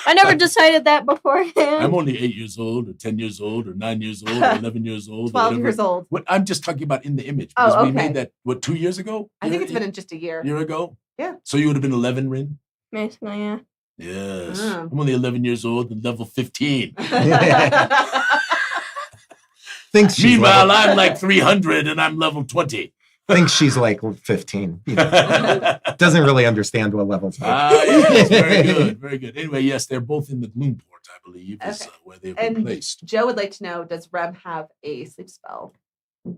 S4: I never decided that beforehand.
S1: I'm only 8 years old, or 10 years old, or 9 years old, or 11 years old,
S2: 12 years old.
S1: What I'm just talking about in the image because we made that 2 years ago.
S2: I think it's been in just a year.
S1: Year ago.
S2: Yeah.
S1: So you would have been 11, Rin.
S4: Basically, yeah.
S1: Yes. I'm only 11 years old and level 15. Meanwhile, I'm like 300 and I'm level 20.
S3: Thinks she's like 15. Doesn't really understand what levels are.
S1: Yes, very good. Very good. Anyway, yes, they're both in the gloom port, I believe, is where they've been placed.
S2: Joe would like to know, does Rem have a sleep spell?
S3: Do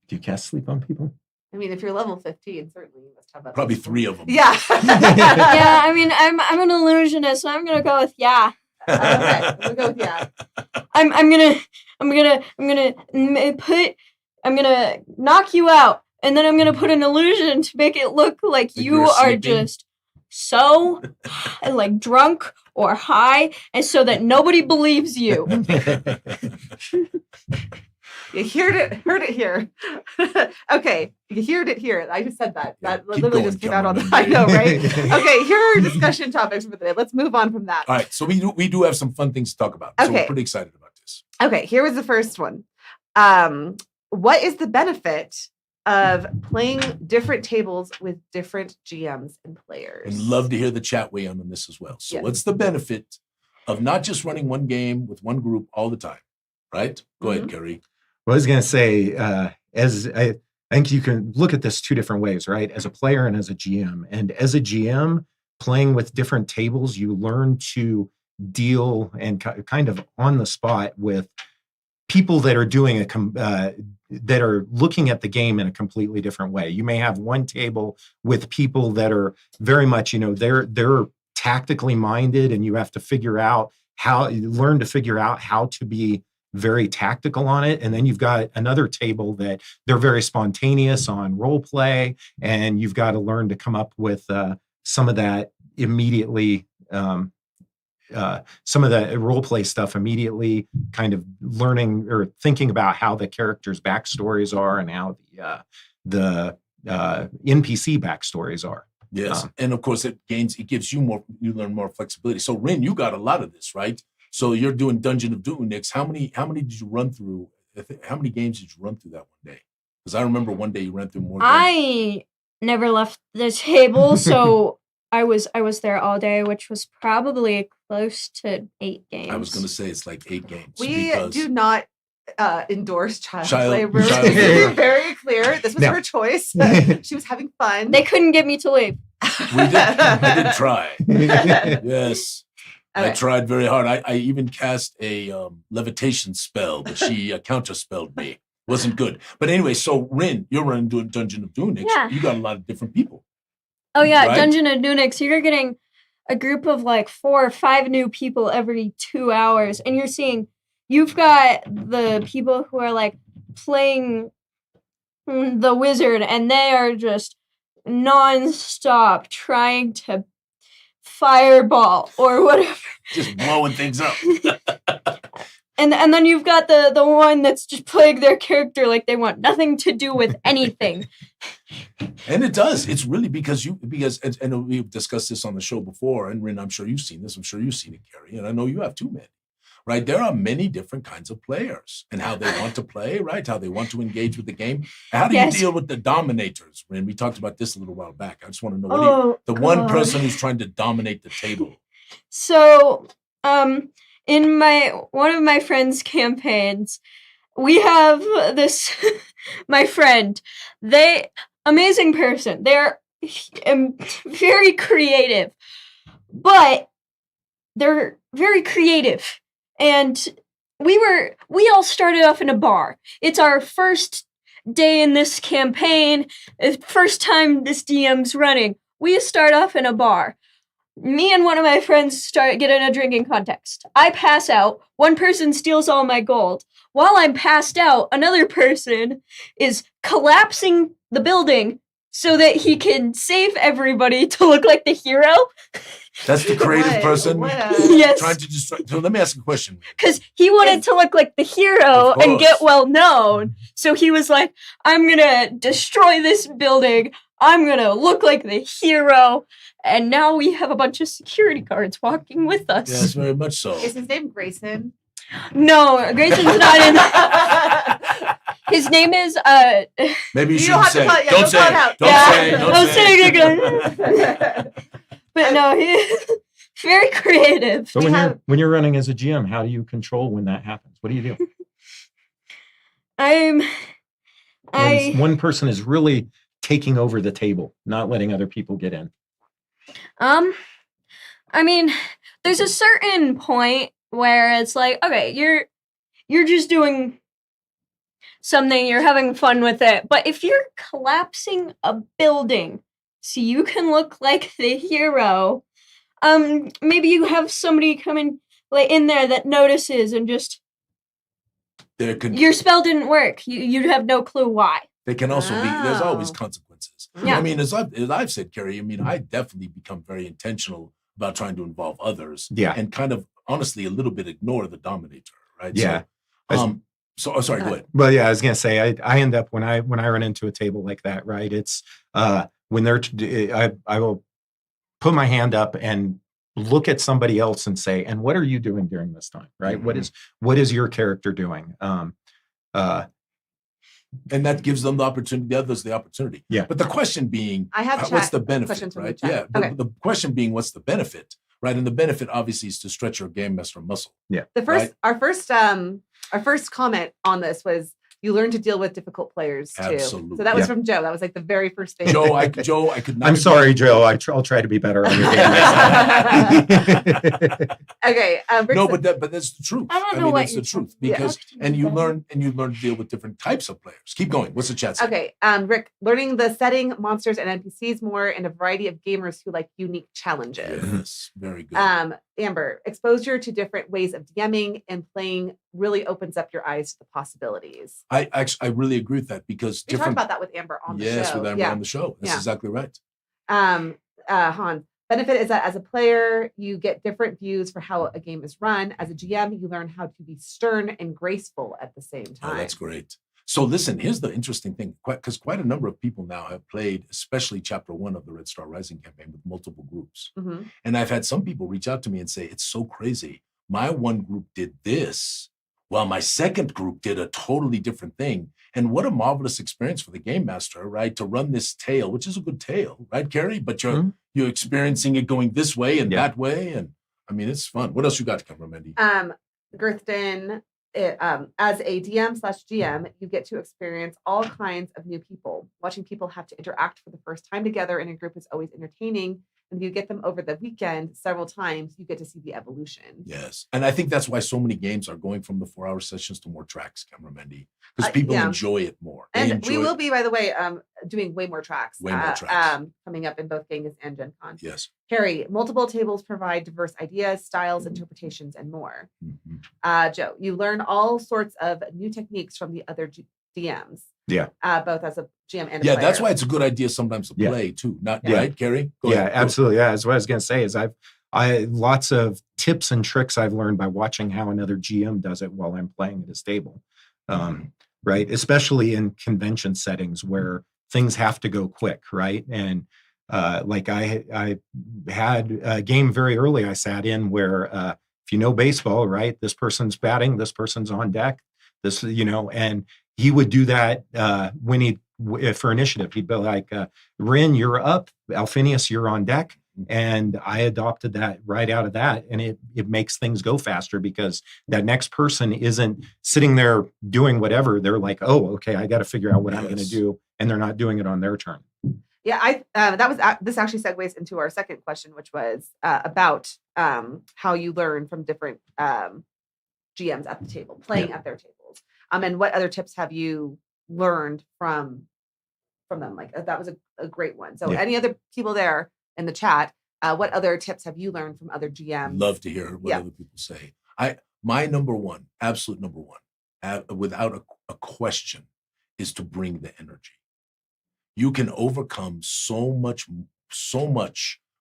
S3: you cast sleep on people?
S2: I mean, if you're level 15, certainly you must have that.
S1: Probably 3 of them.
S2: Yeah.
S4: Yeah, I mean, I'm an illusionist, so I'm gonna go with yeah.
S2: Okay, we'll go with yeah.
S4: I'm gonna knock you out, and then I'm gonna put an illusion to make it look like you are
S1: sleeping.
S4: just so like drunk or high, and so that nobody believes you.
S2: You heard it here. Okay, you heard it here. I just said that. That literally just came out on the. I know, right? Okay, here are our discussion topics for the day. Let's move on from that.
S1: All right, so we do have some fun things to talk about. So we're pretty excited about this.
S2: Okay, here was the first one. What is the benefit of playing different tables with different GMs and players.
S1: And love to hear the chat weigh in on this as well. So what's the benefit of not just running one game with one group all the time, right? Go ahead, Kari.
S3: Well, I was going to say, as I think you can look at this two different ways, right? As a player and as a GM. And as a GM, playing with different tables, you learn to deal and kind of on the spot with people that are doing that are looking at the game in a completely different way. You may have one table with people that are very much, they're tactically minded, and you have to learn to figure out how to be very tactical on it. And then you've got another table that they're very spontaneous on role play, and you've got to learn to come up with some of that immediately. Some of the role play stuff immediately, kind of learning or thinking about how the characters' backstories are and how the NPC backstories are.
S1: Yes, and of course it gives you learn more flexibility. So Rin, you got a lot of this, right? So you're doing Dungeon of Doonix. How many did you run through? How many games did you run through that one day? Because I remember one day you ran through more.
S4: I never left the table, so I was there all day, which was probably close to 8 games.
S1: I was going to say it's like 8 games.
S2: We do not endorse child labor. We were very clear. This was her choice. She was having fun.
S4: They couldn't get me to leave.
S1: I did try. Yes. Okay. I tried very hard. I even cast a levitation spell, but she counterspelled me. Wasn't good. But anyway, so Rin, you're running Dungeon of Doonix. Yeah. You got a lot of different people.
S4: Oh yeah, right? Dungeon of Doonix. You're getting a group of like 4 or 5 new people every 2 hours, and you've got the people who are like playing the wizard, and they are just nonstop trying to fireball or whatever,
S1: just blowing things up.
S4: And then you've got the one that's just playing their character like they want nothing to do with anything.
S1: And it does. It's really because and we've discussed this on the show before, and Rin, I'm sure you've seen this. I'm sure you've seen it, Kari, and I know you have too, man. Right? There are many different kinds of players and how they want to play, right? How they want to engage with the game. How do you deal with the dominators, Rin? We talked about this a little while back. I just want to know one person who's trying to dominate the table.
S4: So, in one of my friend's campaigns, we have this my friend. Amazing person. They're very creative, but they're very creative. And we all started off in a bar. It's our first day in this campaign, first time this DM's running. We start off in a bar. Me and one of my friends get in a drinking contest. I pass out. One person steals all my gold. While I'm passed out, another person is collapsing the building so that he can save everybody to look like the hero.
S1: That's the creative person?
S4: Yes.
S1: Trying to destroy. So let me ask a question.
S4: Because he wanted to look like the hero and get well known. So he was like, I'm going to destroy this building. I'm going to look like the hero. And now we have a bunch of security guards walking with us.
S1: Yes, very much so.
S2: Is his name Grayson?
S4: No, Grayson's not in. His name is.
S1: Maybe you shouldn't say. Don't say it.
S4: But no, he's very creative.
S3: So when you're running as a GM, how do you control when that happens? What do you do? When one person is really taking over the table, not letting other people get in.
S4: I mean, there's a certain point where it's like, okay, you're just doing something, you're having fun with it. But if you're collapsing a building so you can look like the hero, maybe you have somebody coming in there that notices and just your spell didn't work. You'd have no clue why.
S1: They can also be, there's always consequences. Yeah. I mean, as I've said, Kari, I mean, I definitely become very intentional about trying to involve others. Yeah. And kind of, honestly, a little bit ignore the dominator, right?
S3: Yeah.
S1: So sorry, go ahead.
S3: Well, yeah, I was going to say, I end up, when I run into a table like that, right, it's when I will put my hand up and look at somebody else and say, and what are you doing during this time, right? Mm-hmm. What is your character doing?
S1: And that gives them the opportunity, the others the opportunity.
S3: Yeah.
S1: But the question being,
S2: I have
S1: what's the
S2: questions
S1: benefit,
S2: from the
S1: right?
S2: chat.
S1: Yeah.
S2: Okay.
S1: The question being, what's the benefit, right? And the benefit obviously is to stretch your game master muscle.
S3: Yeah.
S2: Our first comment on this was you learn to deal with difficult players too.
S1: Absolutely.
S2: So that was from Joe. That was like the very first thing.
S1: Joe, I could not.
S3: I'm sorry, Joe. I'll try to be better on your game.
S2: Okay.
S1: No, but that's the truth.
S4: I don't know what
S1: that's the
S4: you're
S1: truth
S4: talking
S1: because and you learn to deal with different types of players. Keep going. What's the chat saying?
S2: Okay. Rick, learning the setting, monsters, and NPCs more, and a variety of gamers who like unique challenges.
S1: Yes, very good.
S2: Amber, exposure to different ways of DMing and playing really opens up your eyes to the possibilities.
S1: I really agree with that because
S2: We talked about that with Amber on the show.
S1: Yes, with Amber on the show. That's exactly right.
S2: Han, benefit is that as a player, you get different views for how a game is run. As a GM, you learn how to be stern and graceful at the same time.
S1: Oh, that's great. So listen, here's the interesting thing, because quite a number of people now have played, especially Chapter 1 of the Red Star Rising campaign with multiple groups.
S2: Mm-hmm.
S1: And I've had some people reach out to me and say, it's so crazy. My one group did this, while my second group did a totally different thing. And what a marvelous experience for the game master, right? To run this tale, which is a good tale, right, Kari? But you're experiencing it going this way and that way. And I mean, it's fun. What else you got to cover, Mandy?
S2: Girthden, as a DM/GM, you get to experience all kinds of new people. Watching people have to interact for the first time together in a group is always entertaining. And you get them over the weekend several times, you get to see the evolution.
S1: Yes. And I think that's why so many games are going from the 4-hour sessions to more tracks, Cameron Mendy, because people enjoy it more.
S2: And we will be, by the way, doing way more tracks.
S1: Way more tracks.
S2: Coming up in both Genghis and Gen Con.
S1: Yes.
S2: Kari, multiple tables provide diverse ideas, styles, interpretations, and more.
S1: Mm-hmm.
S2: Joe, you learn all sorts of new techniques from the other DMs.
S3: Yeah.
S2: Both as a GM and a player.
S1: That's why it's a good idea sometimes to play too. Right, Kari? Go ahead.
S3: Absolutely. Yeah, that's what I was gonna say is I lots of tips and tricks I've learned by watching how another GM does it while I'm playing at his table. Right. Especially in convention settings where things have to go quick, right? And like I had a game very early I sat in where if you know baseball, right, this person's batting, this person's on deck, this, and he would do that when for initiative. He'd be like, Rin, you're up. Alphinius, you're on deck. And I adopted that right out of that. And it makes things go faster because that next person isn't sitting there doing whatever. They're like, oh, okay, I got to figure out what I'm going to do. And they're not doing it on their turn.
S2: Yeah, this actually segues into our second question, which was about how you learn from different GMs at the table, playing at their tables. And what other tips have you learned from them? Like that was a great one. So any other people there in the chat, what other tips have you learned from other GMs?
S1: Love to hear what other people say. My number one, absolute number one, without a question, is to bring the energy. You can overcome so much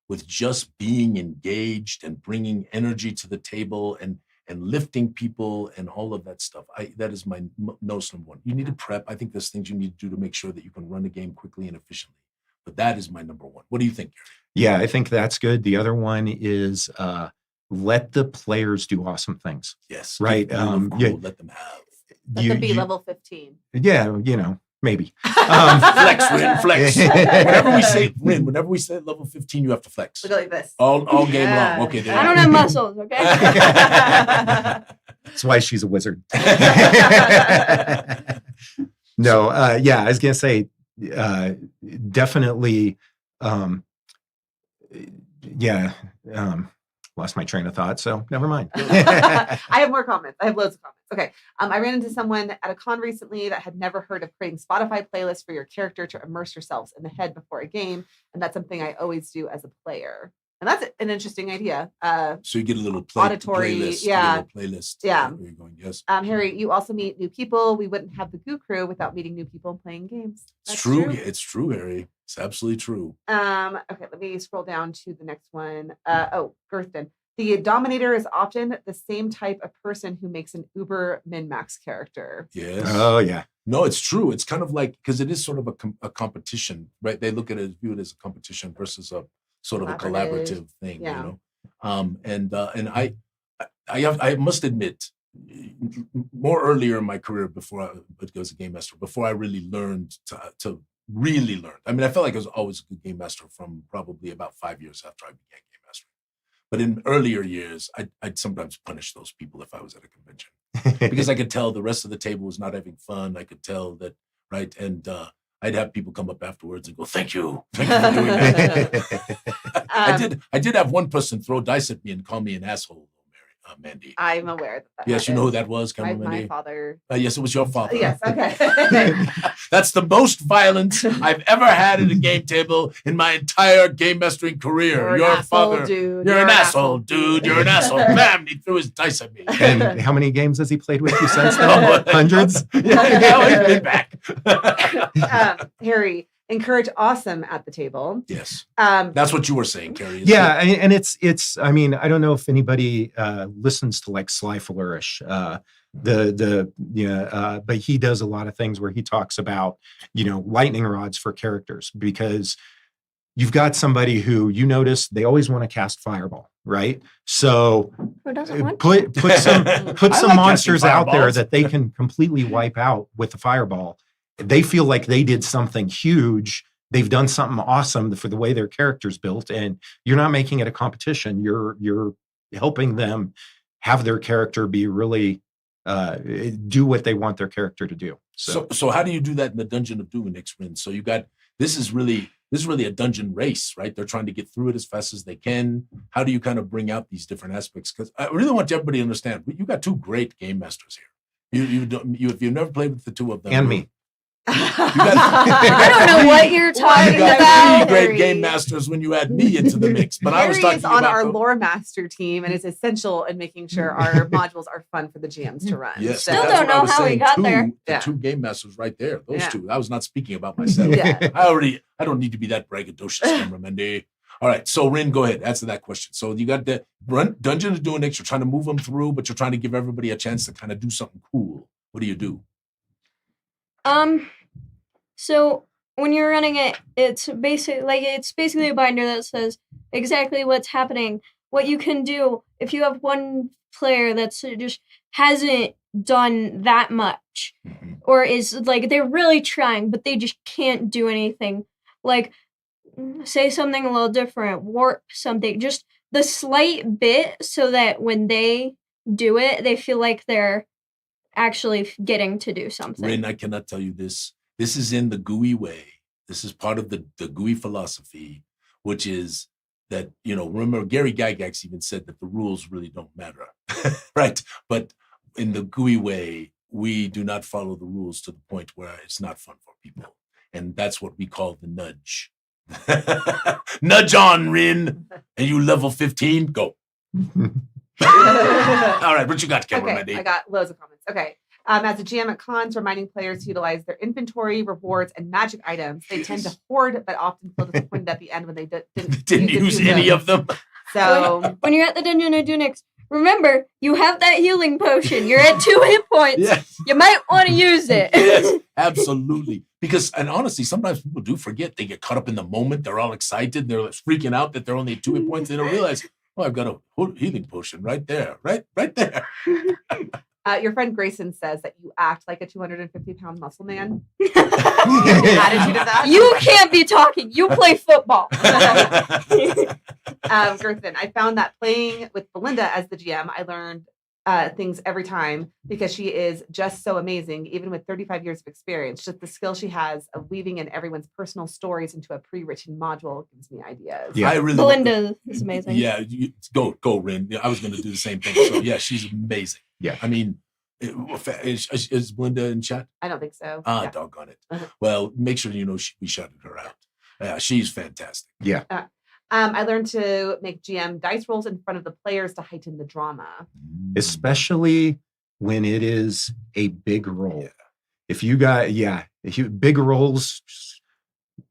S1: with just being engaged and bringing energy to the table and lifting people and all of that stuff. That is my most number one. You need to prep. I think there's things you need to do to make sure that you can run a game quickly and efficiently. But that is my number one. What do you think, Kari?
S3: Yeah, I think that's good. The other one is let the players do awesome things.
S1: Yes.
S3: Right.
S1: Let them have.
S2: Let them be level 15.
S3: Yeah, maybe.
S1: Flex, Rin, flex. Whenever we say level 15, you have to flex.
S2: Look like this.
S1: All game long. Okay.
S4: I don't have muscles, okay?
S3: That's why she's a wizard. No, I was going to say, definitely, lost my train of thought, so never mind.
S2: I have more comments. I have loads of comments. Okay. I ran into someone at a con recently that had never heard of creating Spotify playlists for your character to immerse yourselves in the head before a game. And that's something I always do as a player. And that's an interesting idea.
S1: So you get a little
S2: auditory
S1: playlist.
S2: Yeah.
S1: Playlist.
S2: Yeah.
S1: Where you're going, yes.
S2: Harry, you also meet new people. We wouldn't have the Goo crew without meeting new people and playing games.
S1: It's true. It's true, Harry. It's absolutely true.
S2: Okay, let me scroll down to the next one. Girthden. The Dominator is often the same type of person who makes an uber min-max character.
S1: Yes.
S3: Oh, yeah.
S1: No, it's true. It's kind of like, because it is sort of a competition, right? They look at it, view it as a competition versus a sort of a collaborative thing,
S2: yeah.
S1: And I must admit, more earlier in my career before I was a game master, before I really learned to really learn. I mean, I felt like I was always a good game master from probably about 5 years after I began game mastering. But in earlier years, I'd sometimes punish those people if I was at a convention because I could tell the rest of the table was not having fun. I could tell that, right? And I'd have people come up afterwards and go, thank you for doing that. I did have one person throw dice at me and call me an asshole. Mandy.
S2: I'm aware that.
S1: Yes, you know who that was,
S2: My
S1: Mandy?
S2: father.
S1: Yes, it was your father.
S2: Yes, okay.
S1: That's the most violence I've ever had at a game table in my entire game mastering career.
S2: You're
S1: Your father.
S2: dude.
S1: You're an asshole, dude. You're an asshole. Bam, he threw his dice at me.
S3: And how many games has he played with you since then? Hundreds?
S1: Yeah, he's been back.
S2: Harry, encourage awesome at the table.
S1: Yes. That's what you were saying, Kari.
S3: Yeah, and it's. I mean, I don't know if anybody listens to like Sly Flourish, but he does a lot of things where he talks about lightning rods for characters because you've got somebody who you notice they always want to cast fireball, right? So
S4: Who doesn't want
S3: put some
S1: like
S3: monsters
S1: casting
S3: out there
S1: fireballs.
S3: that they can completely wipe out with the fireball. They feel like they did something huge. They've done something awesome for the way their character's built, and you're not making it a competition. You're helping them have their character be really do what they want their character to do.
S1: So how do you do that in the Dungeon of Doom and X-Men? So you got this is really a dungeon race, right? They're trying to get through it as fast as they can. How do you kind of bring out these different aspects? Because I really want everybody to understand. You got two great game masters here. If you've never played with the two of them,
S3: and me.
S4: I don't know what you're talking
S1: You got
S4: about.
S1: three great game masters when you add me into the mix. But I was
S2: Harry
S1: talking
S2: is on
S1: about
S2: our lore master team and is essential in making sure our modules are fun for the GMs to run.
S1: Yes,
S2: So-
S4: Still
S1: that's
S4: don't
S1: what I
S4: know
S1: was
S4: how we
S1: saying.
S4: got
S1: Two-
S4: there.
S1: The
S2: Yeah.
S1: two game masters right there. Those
S2: Yeah.
S1: two. I was not speaking about myself.
S2: Yeah.
S1: I don't need to be that braggadocious, cameraman. All right, so Rin, go ahead. Answer that question. So you got the Dungeon of Doing X. You're trying to move them through, but you're trying to give everybody a chance to kind of do something cool. What do you do?
S4: So when you're running it, it's basically a binder that says exactly what's happening, what you can do if you have one player that's just hasn't done that much, or is like they're really trying, but they just can't do anything. Like say something a little different, warp something, just the slight bit, so that when they do it, they feel like they're actually getting to do something.
S1: Rin, I cannot tell you this. This is in the Gooey way. This is part of the Gooey philosophy, which is that, remember Gary Gygax even said that the rules really don't matter, right? But in the Gooey way, we do not follow the rules to the point where it's not fun for people. And that's what we call the nudge. Nudge on, Rin. And you level 15, go. All right, what you got, cameraman?
S2: Okay, I got loads of comments. Okay. As a GM at cons, reminding players to utilize their inventory, rewards, and magic items. They tend to hoard, but often feel disappointed at the end when they didn't
S1: use any of them.
S2: So
S4: When you're at the Dungeon of Dunix, remember, you have that healing potion. You're at 2 hit points.
S1: Yes.
S4: You might want to use it.
S1: Yes, absolutely. And honestly, sometimes people do forget. They get caught up in the moment. They're all excited. They're freaking out that they're only at 2 hit points. They don't realize, I've got a healing potion right there, right there.
S2: your friend Grayson says that you act like a 250-pound muscle man. Attitude of that.
S4: You can't be talking. You play football.
S2: Gerthin, I found that playing with Belinda as the GM, I learned things every time because she is just so amazing, even with 35 years of experience. Just the skill she has of weaving in everyone's personal stories into a pre-written module gives me ideas.
S3: Yeah.
S1: I really
S4: Belinda is amazing.
S1: Yeah, go, Rin. I was going to do the same thing. So yeah, she's amazing.
S3: Yeah.
S1: I mean, is Belinda in chat?
S2: I don't think so.
S1: Ah,
S2: Yeah.
S1: doggone it.
S2: Uh-huh.
S1: Well, make sure we shouted her out. Yeah, she's fantastic.
S3: Yeah.
S2: I learned to make GM dice rolls in front of the players to heighten the drama.
S3: Especially when it is a big roll.
S1: Yeah.
S3: If you got, big rolls,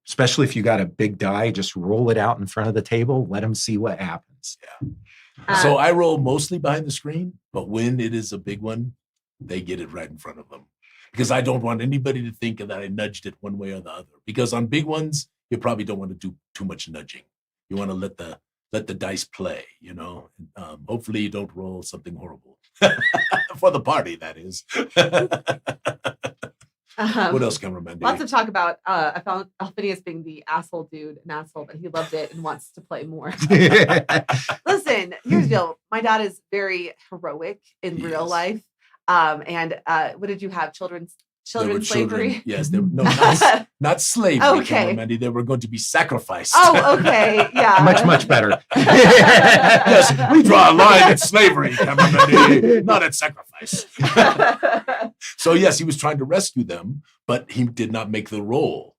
S3: especially if you got a big die, just roll it out in front of the table. Let them see what happens.
S1: So I roll mostly behind the screen, but when it is a big one, they get it right in front of them. Because I don't want anybody to think that I nudged it one way or the other. Because on big ones, you probably don't want to do too much nudging. You want to let the dice play, Hopefully you don't roll something horrible. For the party, that is. What else, cameraman?
S2: Lots of talk about I found Alphinius being the asshole dude, an asshole, but he loved it and wants to play more. Listen, here's the deal. My dad is very heroic in real life. And what did you have? Children's slavery?
S1: Yes, not slavery.
S2: Okay.
S1: Mandy. They were going to be sacrificed.
S2: Oh, okay. Yeah.
S3: Much better.
S1: Yes, we draw a line at slavery, Mandy, not at sacrifice. So yes, he was trying to rescue them, but he did not make the roll.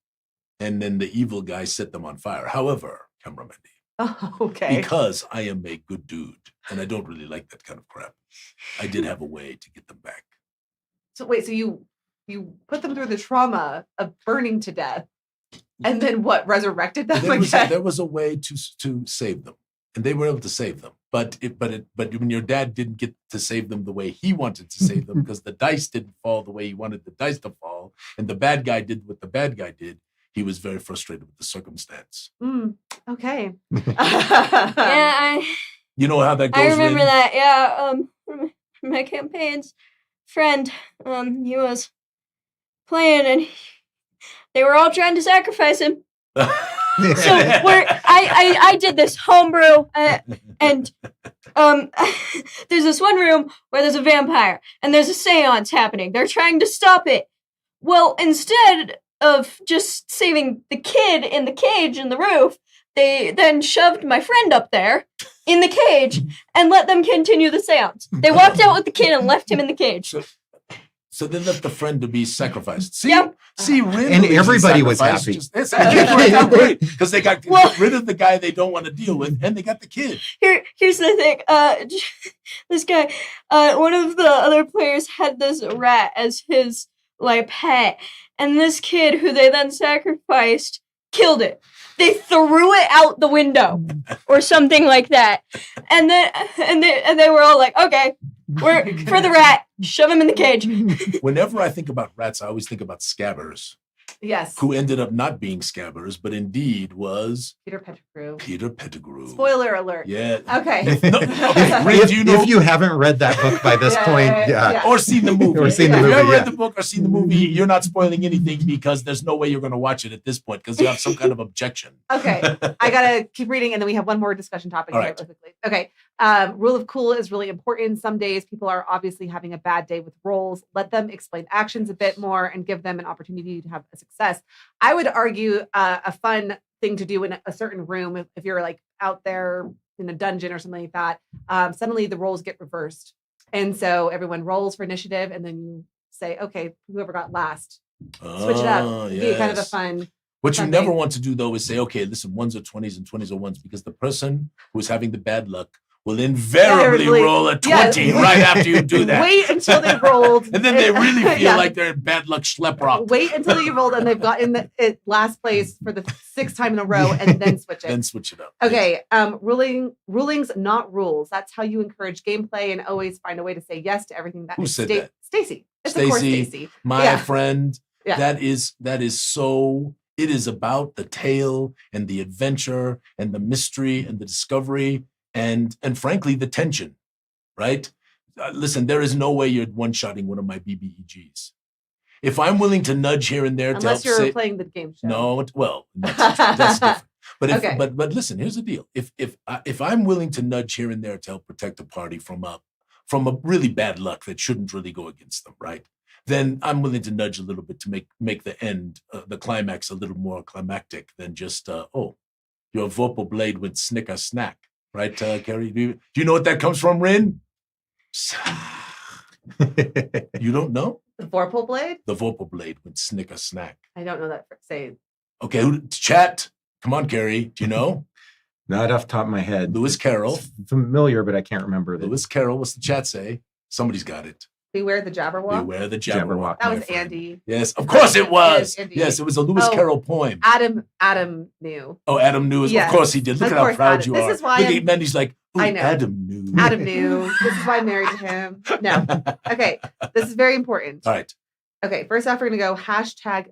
S1: And then the evil guy set them on fire. However, cameraman,
S2: okay.
S1: because I am a good dude and I don't really like that kind of crap, I did have a way to get them back.
S2: So wait, so you put them through the trauma of burning to death, and then what? Resurrected them again?
S1: There was a way to save them, and they were able to save them. But when your dad didn't get to save them the way he wanted to save them, because the dice didn't fall the way he wanted the dice to fall, and the bad guy did what the bad guy did, he was very frustrated with the circumstance.
S2: Okay.
S4: Yeah,
S1: you know how that goes.
S4: I remember that. Yeah. My campaign's friend, he was playing, and they were all trying to sacrifice him. So I did this homebrew, and there's this one room where there's a vampire, and there's a seance happening. They're trying to stop it. Well, instead of just saving the kid in the cage in the roof, they then shoved my friend up there in the cage and let them continue the seance. They walked out with the kid and left him in the cage.
S1: So they left the friend to be sacrificed. See,
S4: Yep.
S1: Rin
S3: And everybody was happy.
S1: Because they got rid of the guy they don't want to deal with, and they got the kid.
S4: Here's the thing. This guy, one of the other players had this rat as his pet, and this kid who they then sacrificed killed it. They threw it out the window or something like that, and they were all like, "Okay, we're for the rat. Shove him in the cage."
S1: Whenever I think about rats, I always think about scabbers.
S2: Yes.
S1: Who ended up not being scabbers, but indeed was
S2: Peter Pettigrew.
S1: Peter Pettigrew.
S2: Spoiler alert.
S1: Yeah.
S2: Okay.
S3: If you haven't read that book by this point,
S1: or seen the movie,
S3: or seen the
S1: if
S3: movie,
S1: you haven't read the book or seen the movie, you're not spoiling anything because there's no way you're going to watch it at this point because you have some kind of objection.
S2: Okay. I gotta keep reading, and then we have one more discussion topic.
S1: All right.
S2: Really quickly. Okay. Rule of cool is really important. Some days people are obviously having a bad day with roles. Let them explain actions a bit more and give them an opportunity to have a success. I would argue a fun thing to do in a certain room, if you're out there in a dungeon or something like that, suddenly the roles get reversed. And so everyone rolls for initiative, and then you say, okay, whoever got last, switch it up. Yes. Be kind of a fun.
S1: What you never want to do, though, is say, okay, listen, 1s are 20s and 20s are 1s, because the person who's having the bad luck will invariably roll a 20 right after you do that.
S2: Wait until they've rolled.
S1: And then they really feel like they're in bad luck schlep rock.
S2: Wait until they rolled and they've gotten the last place for the 6th time in a row, and then switch it.
S1: Then switch it up.
S2: Okay. Yes. Rulings, not rules. That's how you encourage gameplay and always find a way to say yes to everything that.
S1: Who said that?
S2: Stacy. It's of course Stacy.
S1: My friend. Yeah. That is so. It is about the tale and the adventure and the mystery and the discovery. And frankly, the tension, right? Listen, there is no way you're one-shotting one of my BBEGs. If I'm willing to nudge here and there,
S2: unless you're playing the game show.
S1: No, well, that's different. But but listen, here's the deal. If I'm willing to nudge here and there to help protect a party from a really bad luck that shouldn't really go against them, right? Then I'm willing to nudge a little bit to make the end, the climax, a little more climactic than just your vocal blade would snick a snack. Right, Kari? Do you know what that comes from, Rin? You don't know?
S2: The Vorpal blade?
S1: The Vorpal blade would snick a snack.
S2: I don't know that saying.
S1: Okay, chat. Come on, Kari. Do you know?
S3: Not off the top of my head.
S1: Lewis Carroll.
S3: It's familiar, but I can't remember.
S1: Lewis Carroll. What's the chat say? Somebody's got it.
S2: Beware the Jabberwock?
S1: Beware the Jabberwock.
S2: That was Andy.
S1: Yes, of course it was.
S2: Yes,
S1: it was a Lewis Carroll poem.
S2: Adam knew.
S1: Oh, Adam knew. Yes. Of course he did. Look at how proud you are.
S2: This is why
S1: Look at Mandy's like,
S2: I know.
S1: Adam knew.
S2: Adam knew. This is why I'm married to him. No. Okay. This is very important.
S1: All right.
S2: Okay. First off, we're going to go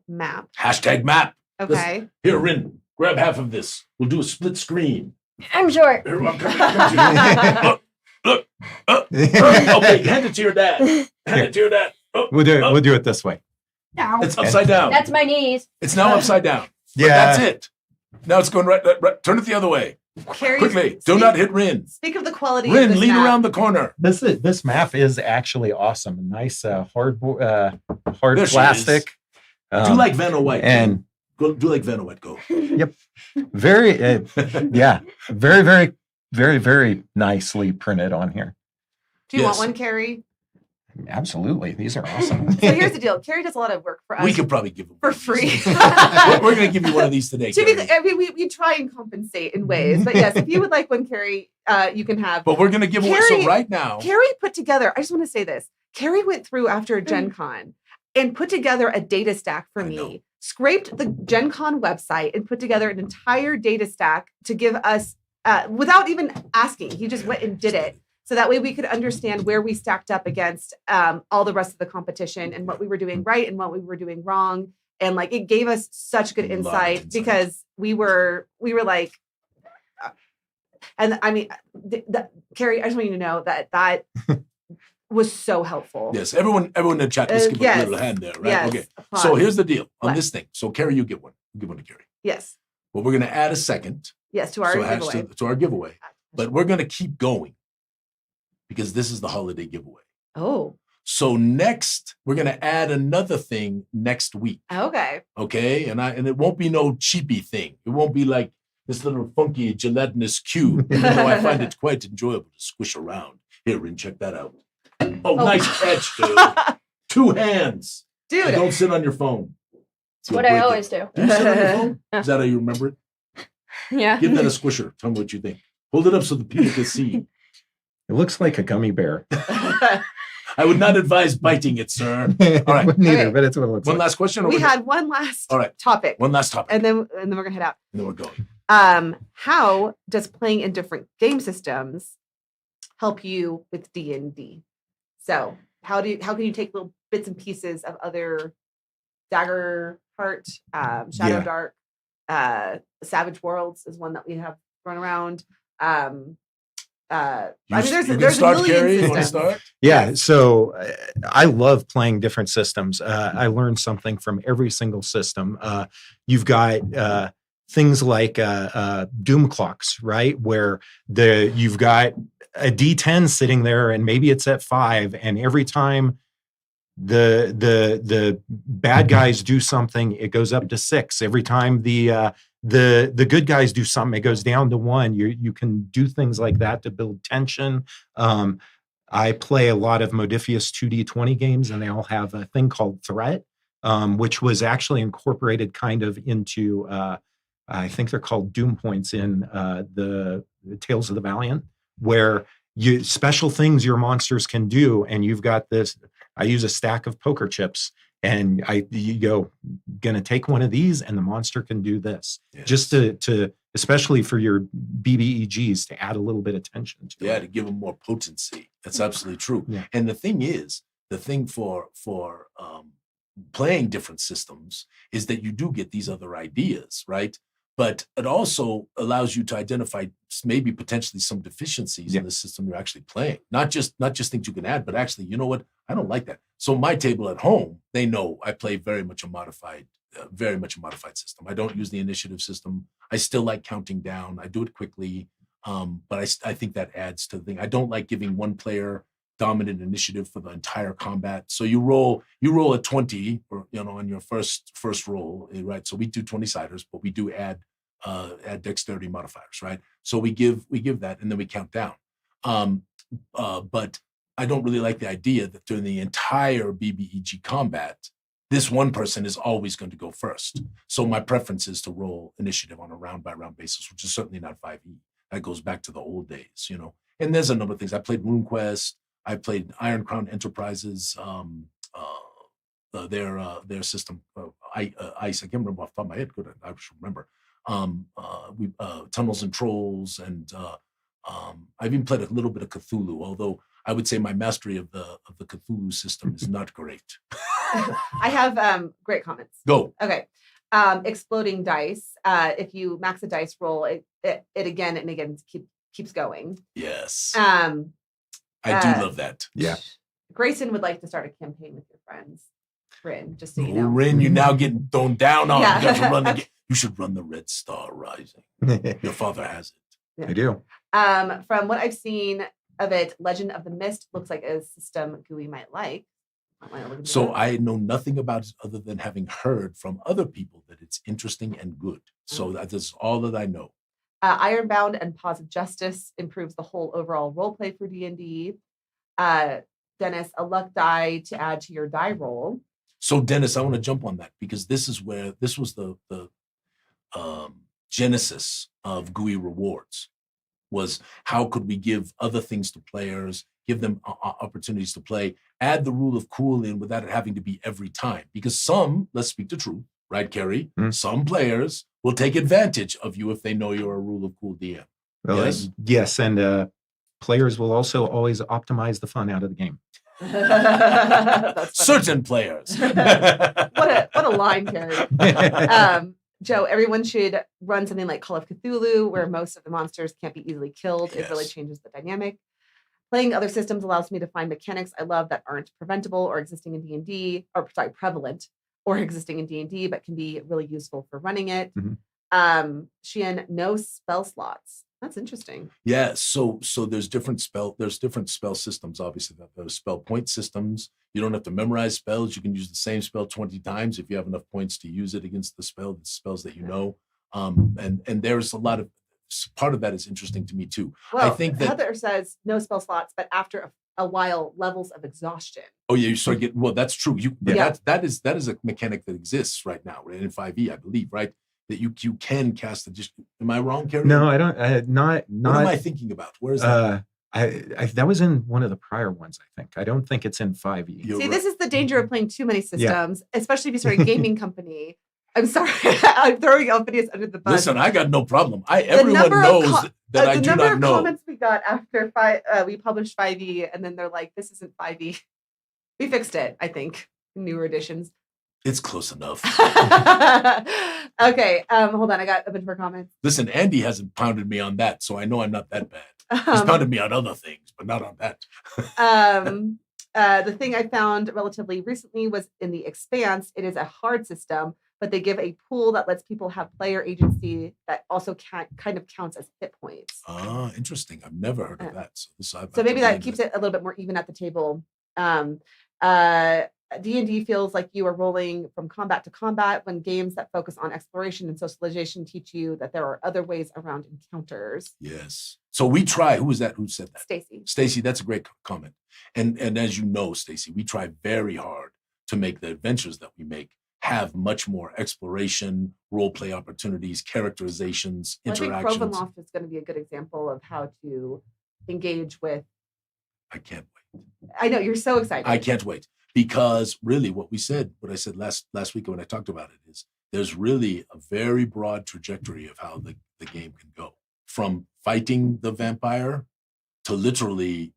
S2: #map.
S1: #map.
S2: Okay.
S1: Listen, here, Rin, grab half of this. We'll do a split screen.
S4: I'm sure.
S1: Look. Okay, hand it to your dad. Hand it to your dad.
S3: We'll do it this way.
S4: Ow.
S1: It's upside down.
S4: That's my knees.
S1: It's now upside down. But
S3: Yeah.
S1: that's it. Now it's going right. Turn it the other way.
S2: Kari,
S1: Quickly. Do not hit Rin.
S2: Speak of the quality of
S1: Rin,
S2: this
S1: lean
S2: map.
S1: around the corner.
S3: This map is actually awesome. Nice hard
S1: There she
S3: plastic.
S1: Do like Vanna White.
S3: and
S1: do like Vanna White. Go.
S3: very very nicely printed on here.
S2: Do you
S1: Yes.
S2: want one, Kari?
S3: Absolutely, these are awesome.
S2: So here's the deal. Kari does a lot of work for us
S1: We could probably give them
S2: for free.
S1: We're going to give you one of these today.
S2: To be,
S1: Kari.
S2: I mean, we try and compensate in ways, but yes, if you would like one, Kari, you can have.
S1: But we're going to give away.
S2: Kari-
S1: So right now,
S2: Kari put together. I just want to say this. Kari went through after Gen Con and put together a data stack for
S1: I
S2: me.
S1: know.
S2: Scraped the Gen Con website and put together an entire data stack to give us without even asking. He just went and did it. So that way we could understand where we stacked up against all the rest of the competition and what we were doing right and what we were doing wrong. And like it gave us such good
S1: A lot of
S2: insight
S1: insight.
S2: because we were like, and I mean, Kari, I just want you to know that was so helpful.
S1: yes, everyone in the chat, let's give
S2: Yes.
S1: a little hand there, right?
S2: Yes.
S1: Okay.
S2: Applause.
S1: So here's the deal on
S2: What?
S1: this thing. So Kari, you get one. You give one to Kari.
S2: Yes.
S1: Well, we're going to add a second.
S2: Yes, to our
S1: so it adds
S2: giveaway.
S1: to our giveaway. But we're going to keep going because this is the holiday giveaway.
S2: Oh,
S1: So next, we're going to add another thing next week.
S2: okay.
S1: Okay. And it won't be no cheapy thing. It won't be like this little funky gelatinous cube. Even though I find it quite enjoyable to squish around. Here, Rin, check that out. Oh, nice catch, dude. 2 hands.
S2: Dude,
S1: And don't sit on your phone.
S4: That's what I always do.
S1: Do you sit on your phone? Is that how you remember it?
S4: Yeah.
S1: Give that a squisher. Tell me what you think. Hold it up so the people can see.
S3: It looks like a gummy bear.
S1: I would not advise biting it, sir.
S3: All
S1: right.
S3: Wouldn't either,
S2: Okay.
S3: but it's what it looks
S1: One
S3: like.
S1: last question? or
S2: we
S1: we're
S2: had one last
S1: All right.
S2: topic,
S1: One last topic.
S2: and then we're gonna head out.
S1: And then we're going.
S2: How does playing in different game systems help you with D&D? So how can you take little bits and pieces of other Dagger Heart, Shadow
S3: Yeah.
S2: Dark, Savage Worlds is one that we have run around. I mean, there's
S1: you can
S2: a
S1: start,
S2: million
S1: Kari. You want to
S2: systems.
S1: start?
S3: Yeah, so I love playing different systems. I learned something from every single system. You've got things like doom clocks, right? Where you've got a D10 sitting there, and maybe it's at 5, and every time the bad guys do something, it goes up to 6. Every time the good guys do something, it goes down to 1. You can do things like that to build tension. I play a lot of Modifius 2D20 games, and they all have a thing called Threat, which was actually incorporated kind of into, I think they're called Doom Points in the Tales of the Valiant, where special things your monsters can do, and you've got this. I use a stack of poker chips, and you go, gonna take one of these, and the monster can do this,
S1: Yes.
S3: just to especially for your BBEGs to add a little bit of tension to
S1: Yeah,
S3: it.
S1: to give them more potency. That's absolutely true.
S3: Yeah.
S1: And the thing for playing different systems is that you do get these other ideas, right? But it also allows you to identify maybe potentially some deficiencies
S3: Yeah.
S1: in the system you're actually playing. Not just things you can add, but actually, you know what? I don't like that. So my table at home, they know I play very much a modified system. I don't use the initiative system. I still like counting down. I do it quickly, but I think that adds to the thing. I don't like giving one player dominant initiative for the entire combat. So you roll a 20, or on your first roll, right? So we do 20-siders, but we do add dexterity modifiers, right? So we give that, and then we count down. But I don't really like the idea that during the entire BBEG combat, this one person is always going to go first. So my preference is to roll initiative on a round by round basis, which is certainly not 5e. That goes back to the old days, And there's a number of things. I played RuneQuest. I played Iron Crown Enterprises. Their system, ICE. I can't remember off the top of my head. Good, I should remember. Tunnels and Trolls, and I've even played a little bit of Cthulhu. Although I would say my mastery of the Cthulhu system is not great.
S2: I have great comments.
S1: Go.
S2: Okay. Exploding dice. If you max a dice roll, it again and again keeps going.
S1: Yes. I do love that.
S3: Yeah.
S2: Grayson would like to start a campaign with your friends. Rin, just so you know.
S1: Rin, you're now getting thrown down on.
S2: Yeah.
S1: You have to run the game. You should run the Red Star Rising. Your father has it.
S3: I do.
S2: From what I've seen of it, Legend of the Mist looks like a system Gooey might like.
S1: So I know nothing about it other than having heard from other people that it's interesting and good. So that's all that I know.
S2: Ironbound and Pause of Justice improves the whole overall roleplay for D&D. Dennis, a luck die to add to your die roll.
S1: So Dennis, I want to jump on that because this was the genesis of Gooey Rewards. Was how could we give other things to players, give them opportunities to play, add the rule of cool in without it having to be every time. Because some, let's speak the truth, right, Kari? Some players will take advantage of you if they know you're a rule of cool DM.
S3: Well, yes, and players will also always optimize the fun out of the game.
S1: Certain players.
S2: what a line, Kari. Joe, everyone should run something like Call of Cthulhu, where most of the monsters can't be easily killed. It really changes the dynamic. Playing other systems allows me to find mechanics I love that aren't preventable or existing in D&D, prevalent or existing in D&D, but can be really useful for running it. Sheehan, no spell slots. That's interesting.
S1: Yeah, so there's different spell systems, obviously. There's spell point systems. You don't have to memorize spells. You can use the same spell 20 times if you have enough points to use it against the spells that you know. And there's a lot of part of that is interesting to me too.
S2: Well,
S1: I think that
S2: Heather says no spell slots, but after a while, levels of exhaustion.
S1: Oh yeah, you start getting that's true. That is a mechanic that exists right now in 5e, I believe, right? That you can cast the just. Am I wrong, Kari?
S3: No, I don't. Not.
S1: What am I thinking about? Where is that?
S3: I that was in one of the prior ones, I think. I don't think it's in 5e.
S2: See, this is the danger of playing too many systems, especially if you start a gaming company. I'm sorry, I'm throwing Alphinius under the bus.
S1: Listen, I got no problem. Everyone knows that I do not know.
S2: The number of comments we got after we published 5e, and then they're like, "This isn't 5e." We fixed it, I think. Newer editions.
S1: It's close enough.
S2: Okay, hold on. I got a bunch more comments.
S1: Listen, Andy hasn't pounded me on that, so I know I'm not that bad. He's pounded me on other things, but not on that.
S2: The thing I found relatively recently was in the Expanse. It is a hard system, but they give a pool that lets people have player agency that also kind of counts as hit points.
S1: Ah, interesting. I've never heard of that.
S2: So maybe that keeps it a little bit more even at the table. D&D feels like you are rolling from combat to combat when games that focus on exploration and socialization teach you that there are other ways around encounters.
S1: Yes. So we try. Who was that? Who said that?
S2: Stacy.
S1: Stacy, that's a great comment. And as you know, Stacy, we try very hard to make the adventures that we make have much more exploration, role play opportunities, characterizations, interactions.
S2: I think Provenloft is going to be a good example of how to engage with.
S1: I can't wait.
S2: I know you're so excited.
S1: I can't wait. Because really what I said last week when I talked about it is there's really a very broad trajectory of how the game can go. From fighting the vampire to literally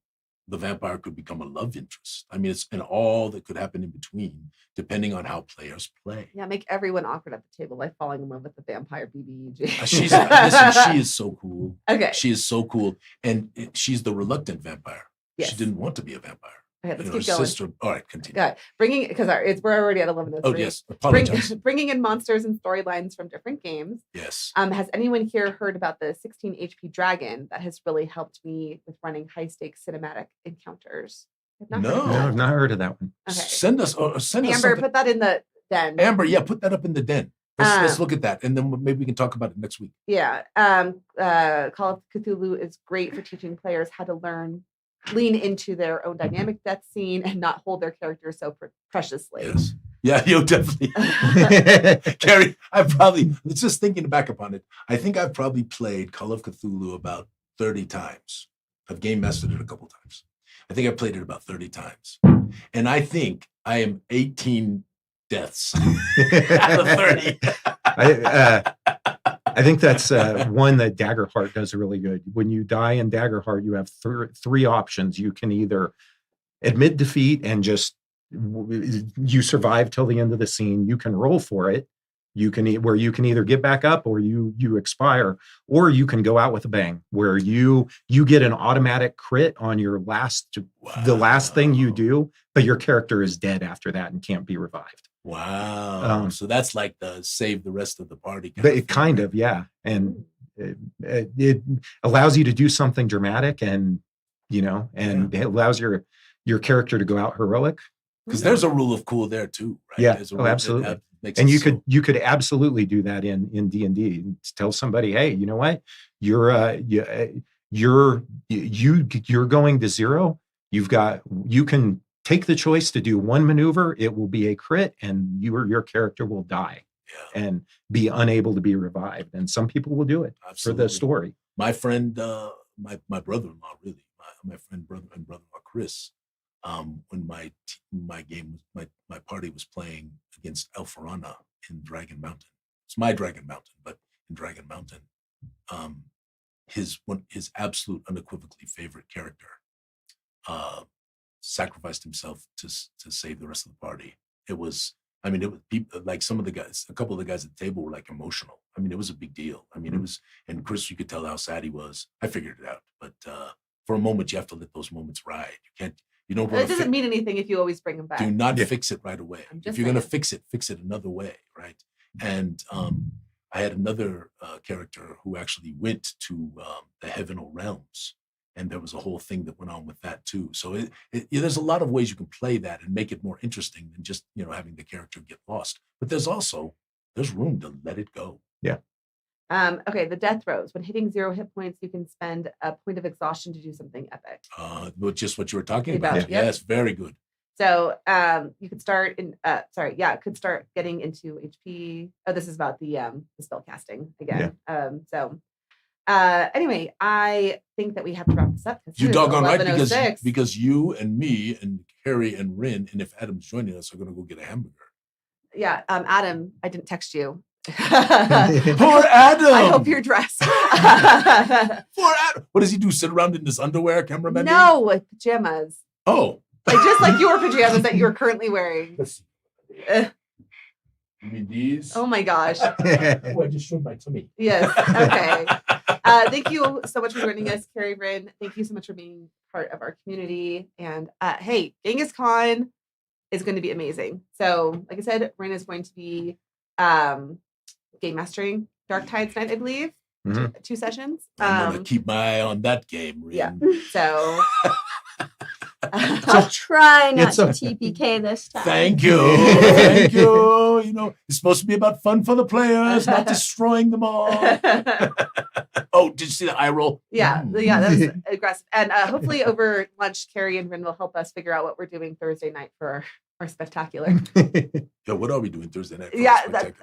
S1: the vampire could become a love interest. I mean, it's and all that could happen in between, depending on how players play.
S2: Yeah, make everyone awkward at the table by falling in love with the vampire BBEG.
S1: Listen, she is so cool.
S2: Okay.
S1: She is so cool. And she's the reluctant vampire.
S2: Yes.
S1: She didn't want to be a vampire.
S2: Okay, let's keep going.
S1: Sister, all right, continue.
S2: Good. We're already at 11:03.
S1: Oh yes, apologize.
S2: Bringing in monsters and storylines from different games.
S1: Yes.
S2: Has anyone here heard about the 16 HP dragon that has really helped me with running high stakes cinematic encounters?
S3: I've not heard of that one.
S2: Okay.
S1: Send us
S2: Amber,
S1: something.
S2: put that in the den.
S1: Amber, yeah, put that up in the den. Let's look at that, and then maybe we can talk about it next week.
S2: Yeah. Call of Cthulhu is great for teaching players how to lean into their own dynamic death scene and not hold their characters so preciously.
S1: Yes. Yeah, you'll definitely. Kari, just thinking back upon it, I think I've probably played Call of Cthulhu about 30 times. I've game mastered it a couple times. I think I played it about 30 times. And I think I am 18 deaths out of 30.
S3: I think that's one that Daggerheart does really good. When you die in Daggerheart, you have three options. You can either admit defeat and just you survive till the end of the scene. You can roll for it, You can where you can either get back up or you expire, or you can go out with a bang where you get an automatic crit on your the last thing you do, but your character is dead after that and can't be revived.
S1: Wow. So that's like the save the rest of the party.
S3: Kind of, yeah. And it allows you to do something dramatic, and it allows your character to go out heroic.
S1: Because there's a rule of cool there too, right?
S3: Yeah, absolutely. And you could absolutely do that in D&D. Tell somebody, hey, you know what? You're going to 0. You can take the choice to do one maneuver. It will be a crit, and your character will die and be unable to be revived. And some people will do it for the story.
S1: My friend, my brother-in-law, really, my friend brother-in-law Chris. When my party was playing against Alphinius in Dragon Mountain. It's my Dragon Mountain, but in Dragon Mountain, his absolute unequivocally favorite character sacrificed himself to save the rest of the party. It was people, like some of the guys, a couple of the guys at the table were like emotional. I mean, it was a big deal. I mean, it was, and Chris, you could tell how sad he was. I figured it out, but for a moment, you have to let those moments ride. You don't.
S2: It doesn't mean anything if you always bring them back.
S1: Do not fix it right away. If you're going to fix it another way, right? And I had another character who actually went to the Heavenal Realms, and there was a whole thing that went on with that too. So there's a lot of ways you can play that and make it more interesting than just having the character get lost. But there's room to let it go.
S3: Yeah.
S2: Okay, the death throws. When hitting 0 hit points, you can spend a point of exhaustion to do something epic.
S1: Just what you were talking about.
S2: Yep.
S1: Yes, very good.
S2: So you could start could start getting into HP. Oh, this is about the spell casting again.
S3: Yeah.
S2: Anyway, I think that we have to wrap this up.
S1: You doggone right, because you and me and Kari and Rin, and if Adam's joining us, are going to go get a hamburger.
S2: Yeah, Adam, I didn't text you.
S1: Poor Adam.
S2: I hope you're dressed.
S1: Poor Adam. What does he do? Sit around in his underwear, cameraman?
S2: No, with pajamas.
S1: Oh.
S2: Just like your pajamas that you're currently wearing.
S1: You mean these?
S2: Oh my gosh.
S1: I just showed my tummy.
S2: Yes. Okay. Thank you so much for joining us, Kari, Rin. Thank you so much for being part of our community. And hey, Genghis Khan is going to be amazing. So, like I said, Rin is going to be game mastering Dark Tides night, I believe.
S3: Mm-hmm.
S2: 2 sessions.
S1: I'm going to keep my eye on that game, Rin.
S2: Yeah. So
S4: I'll try not to TPK this time.
S1: Thank you. Thank you. It's supposed to be about fun for the players, not destroying them all. Oh, did you see the eye roll?
S2: Yeah, that was aggressive. And hopefully over lunch, Kari and Rin will help us figure out what we're doing Thursday night for our spectacular.
S1: Yeah, what are we doing Thursday night?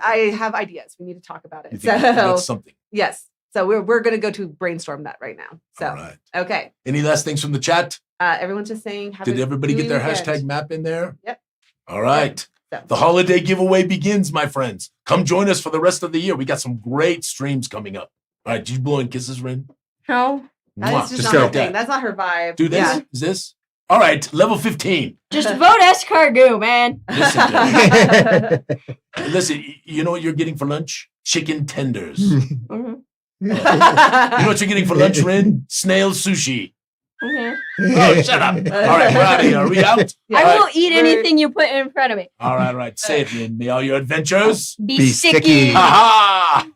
S2: I have ideas. We need to talk about it.
S1: You think that's something?
S2: Yes. So we're going to go to brainstorm that right now. So,
S1: all right.
S2: Okay.
S1: Any last things from the chat?
S2: Everyone's just saying.
S1: Did everybody get their hashtag map in there?
S2: Yep.
S1: All right.
S2: Yep.
S1: The holiday giveaway begins, my friends. Come join us for the rest of the year. We got some great streams coming up. All right. Did you blow in kisses, Rin?
S4: No.
S2: That's just not her thing. That's not her vibe.
S1: Do this? Yeah. Is this? All right. Level 15.
S4: Just vote Escargot, man.
S1: Listen, you know what you're getting for lunch? Chicken tenders.
S4: Mm-hmm.
S1: You know what you're getting for lunch, Rin? Snail sushi.
S4: Okay.
S1: Oh, shut up. All right, we're out of here. Are we out?
S4: Yeah. I will eat anything you put in front of me.
S1: All right. Say it, Rin. May all your adventures
S4: be sticky.
S1: Ha ha!